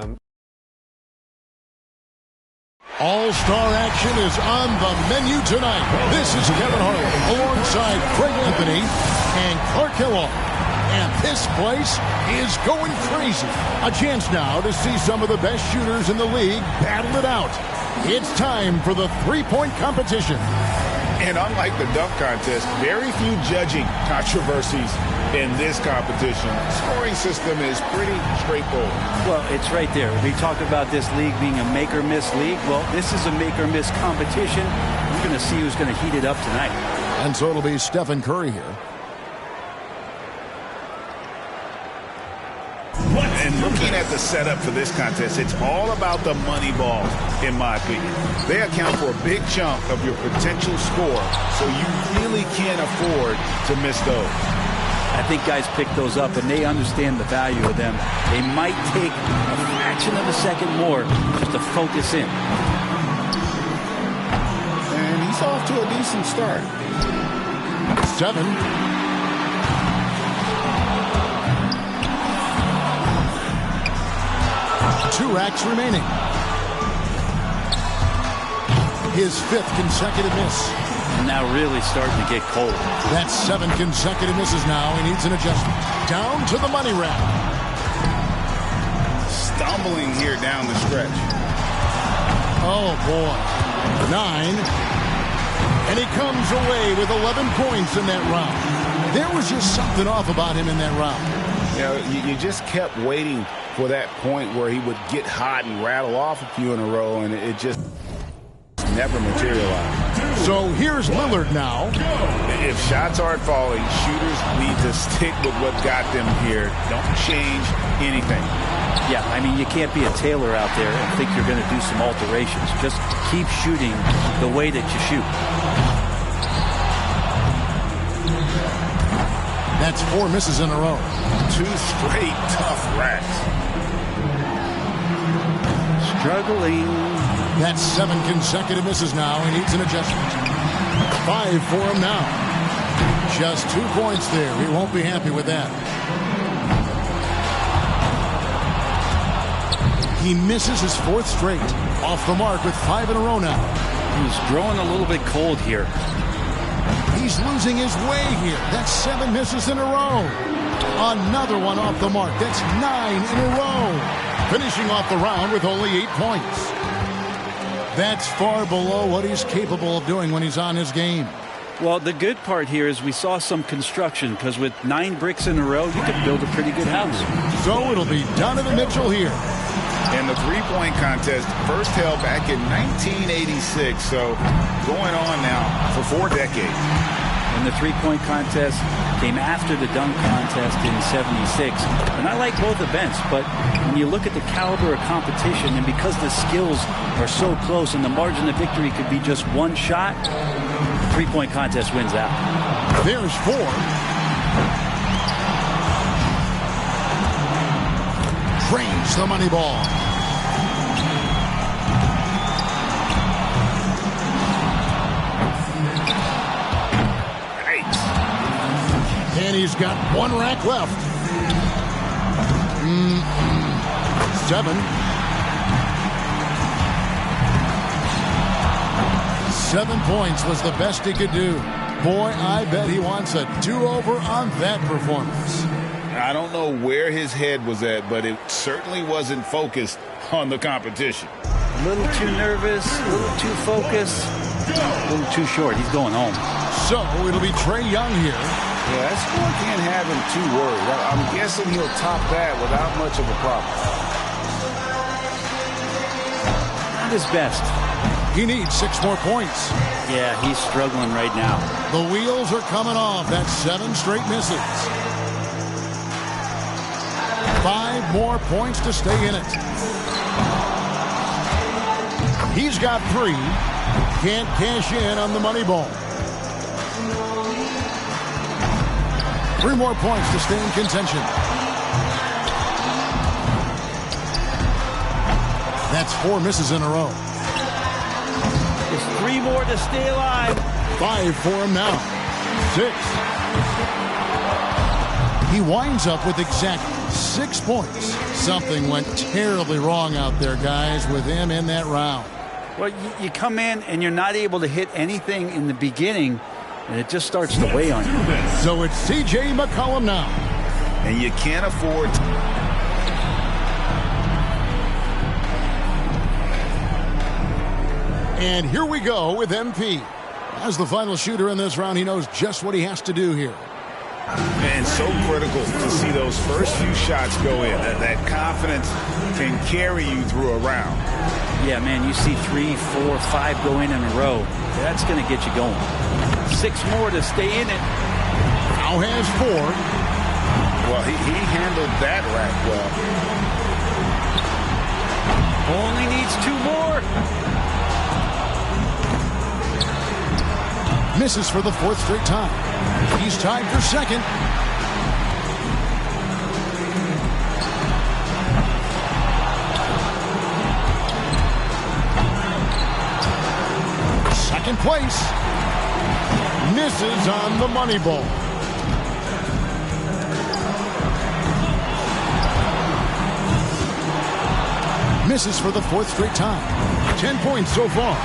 All-star action is on the menu tonight. This is Kevin Harlan alongside Greg Anthony and Clark Kellogg. And this place is going crazy. A chance now to see some of the best shooters in the league battle it out. It's time for the three-point competition. And unlike the dunk contest, very few judging controversies in this competition. The scoring system is pretty straightforward. Well, it's right there. We talk about this league being a make-or-miss league. Well, this is a make-or-miss competition. We're going to see who's going to heat it up tonight. And so it'll be Stephen Curry here. And looking at the setup for this contest, it's all about the money balls, in my opinion. They account for a big chunk of your potential score, so you really can't afford to miss those. I think guys pick those up, and they understand the value of them. They might take a fraction of a second more just to focus in. And he's off to a decent start. 7. 2 acts remaining. His 5th consecutive miss. Now really starting to get cold. That's 7 consecutive misses now. He needs an adjustment. Down to the money round. Stumbling here down the stretch. Oh, boy. 9. And he comes away with 11 points in that round. There was just something off about him in that round. You know, you just kept waiting for that point where he would get hot and rattle off a few in a row, and it just never materialized. So here's Lillard now. If shots aren't falling, shooters need to stick with what got them here. Don't change anything. Yeah, I mean, you can't be a tailor out there and think you're going to do some alterations. Just keep shooting the way that you shoot. That's 4 misses in a row. 2 straight tough racks. Struggling. That's 7 consecutive misses now. He needs an adjustment. 5 for him now. Just 2 points there. He won't be happy with that. He misses his 4th straight. Off the mark with 5 in a row now. He's growing a little bit cold here. He's losing his way here. That's 7 misses in a row. Another one off the mark. That's 9 in a row. Finishing off the round with only 8 points. That's far below what he's capable of doing when he's on his game. Well, the good part here is we saw some construction, because with 9 bricks in a row, you could build a pretty good house. So it'll be Donovan Mitchell here. In the three-point contest, first held back in 1986, so going on now for 4 decades. And the three-point contest came after the dunk contest in '76. And I like both events, but when you look at the caliber of competition, and because the skills are so close and the margin of victory could be just 1 shot, the three-point contest wins out. There's 4. Drains the money ball. And he's got 1 rack left. 7. 7 points was the best he could do. Boy, I bet he wants a do-over on that performance. I don't know where his head was at, but it certainly wasn't focused on the competition. A little too nervous, a little too focused, a little too short. He's going home. So it'll be Trae Young here. Yeah, that score can't have him too worried. I'm guessing he'll top that without much of a problem. Not his best. He needs 6 more points. Yeah, he's struggling right now. The wheels are coming off. That's 7 straight misses. 5 more points to stay in it. He's got 3. Can't cash in on the money ball. 3 more points to stay in contention. That's 4 misses in a row. There's 3 more to stay alive. 5 for him now. 6. He winds up with exactly 6 points. Something went terribly wrong out there, guys, with him in that round. Well, you come in and you're not able to hit anything in the beginning, and it just starts to weigh on you. So it's C.J. McCollum now. And you can't afford to. And here we go with MP. As the final shooter in this round, he knows just what he has to do here. And so critical to see those first few shots go in. That confidence can carry you through a round. Yeah, man, you see 3, 4, 5 go in a row. That's going to get you going. 6 more to stay in it. Now has 4. Well, he handled that rack well. Only needs 2 more. Misses for the 4th straight time. He's tied for 2nd. Second place. Misses on the money ball. Misses for the 4th straight time. 10 points so far.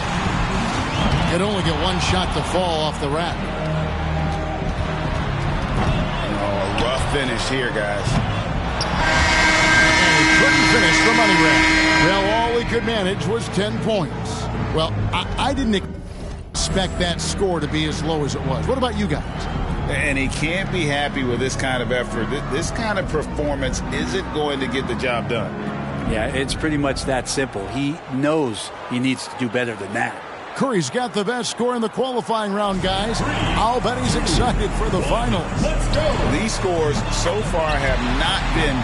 Could only get 1 shot to fall off the rack. Oh, a rough finish here, guys. And he couldn't finish the money rack. Well, all he could manage was 10 points. Well, I didn't expect that score to be as low as it was. What about you guys? And he can't be happy with this kind of effort. This kind of performance isn't going to get the job done. Yeah, it's pretty much that simple. He knows he needs to do better than that. Curry's got the best score in the qualifying round, guys. I'll bet he's excited for the finals. Let's go. These scores so far have not been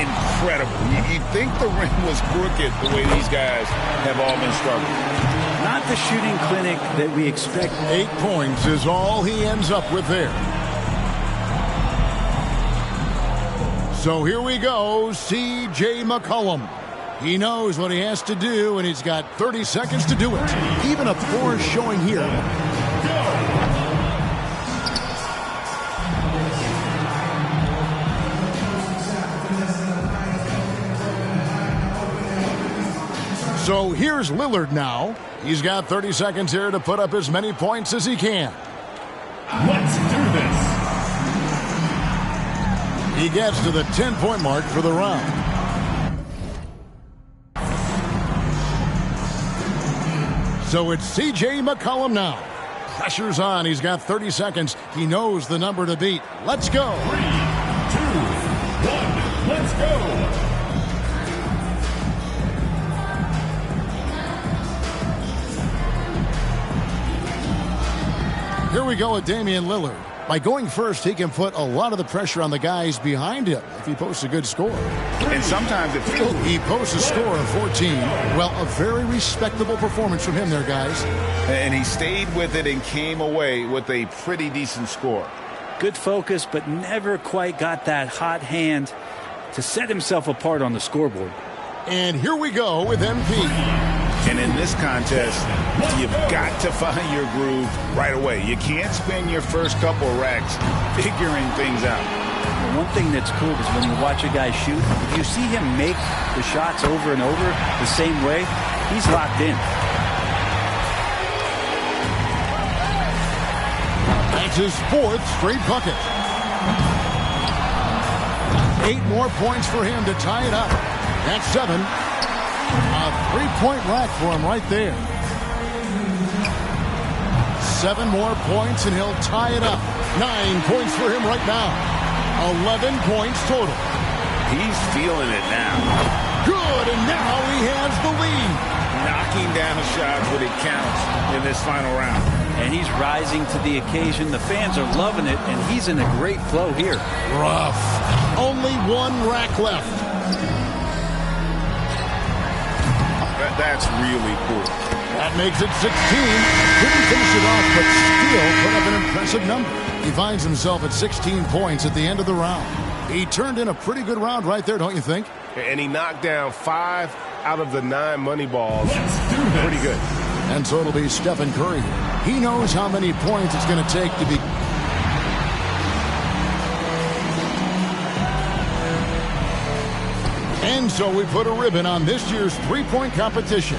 incredible. You'd think the rim was crooked the way these guys have all been struggling. Not the shooting clinic that we expect. 8 points is all he ends up with there. So here we go, C.J. McCollum. He knows what he has to do, and he's got 30 seconds to do it. Even a poor showing here. So here's Lillard now. He's got 30 seconds here to put up as many points as he can. Let's do this. He gets to the 10-point mark for the round. So it's C.J. McCollum now. Pressure's on. He's got 30 seconds. He knows the number to beat. Let's go. 3, 2, 1, let's go. Here we go with Damian Lillard. By going first, he can put a lot of the pressure on the guys behind him if he posts a good score. And sometimes it feels... He posts a score of 14. Well, a very respectable performance from him there, guys. And he stayed with it and came away with a pretty decent score. Good focus, but never quite got that hot hand to set himself apart on the scoreboard. And here we go with MP. And in this contest, you've got to find your groove right away. You can't spend your first couple racks figuring things out. One thing that's cool is when you watch a guy shoot, if you see him make the shots over and over the same way, he's locked in. That's his 4th straight bucket. 8 more points for him to tie it up. That's 7. A 3-point rack for him right there. 7 more points and he'll tie it up. 9 points for him right now. 11 points total. He's feeling it now. Good, and now he has the lead. Knocking down shots when it counts in this final round. And he's rising to the occasion. The fans are loving it, and he's in a great flow here. Rough. Only 1 rack left. That's really cool. That makes it 16. Couldn't finish it off, but still put up an impressive number. He finds himself at 16 points at the end of the round. He turned in a pretty good round right there, don't you think? And he knocked down 5 out of the 9 money balls. Pretty good. And so it'll be Stephen Curry. He knows how many points it's going to take to be... And so we put a ribbon on this year's 3-point competition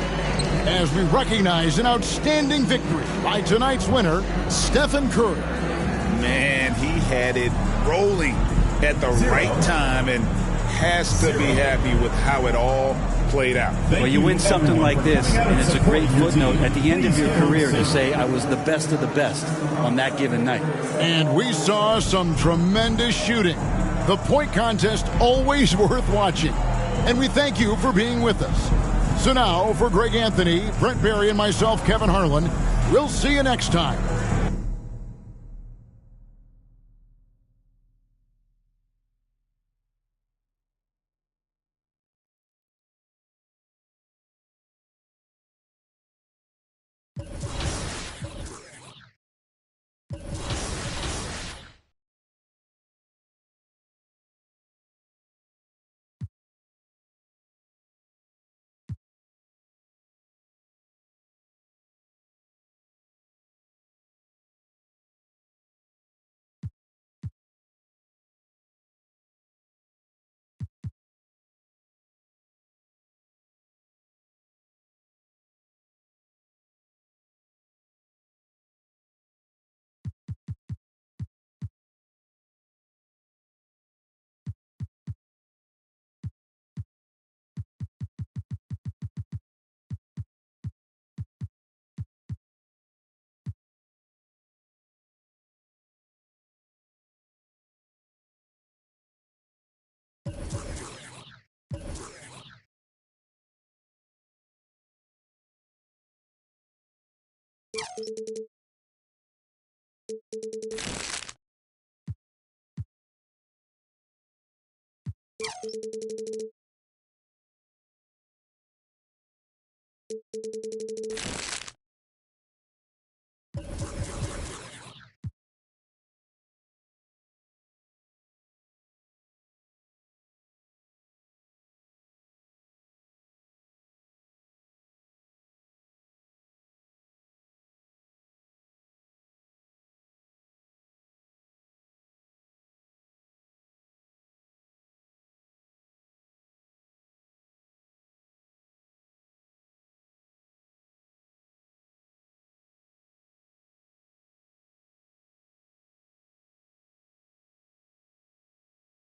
as we recognize an outstanding victory by tonight's winner, Stephen Curry. Man, he had it rolling at the right time and has to be happy with how it all played out. Well, you win something like this, and it's a great footnote at the end of your career to say, I was the best of the best on that given night. And we saw some tremendous shooting. The point contest always worth watching. And we thank you for being with us. So now, for Greg Anthony, Brent Barry, and myself, Kevin Harlan, we'll see you next time.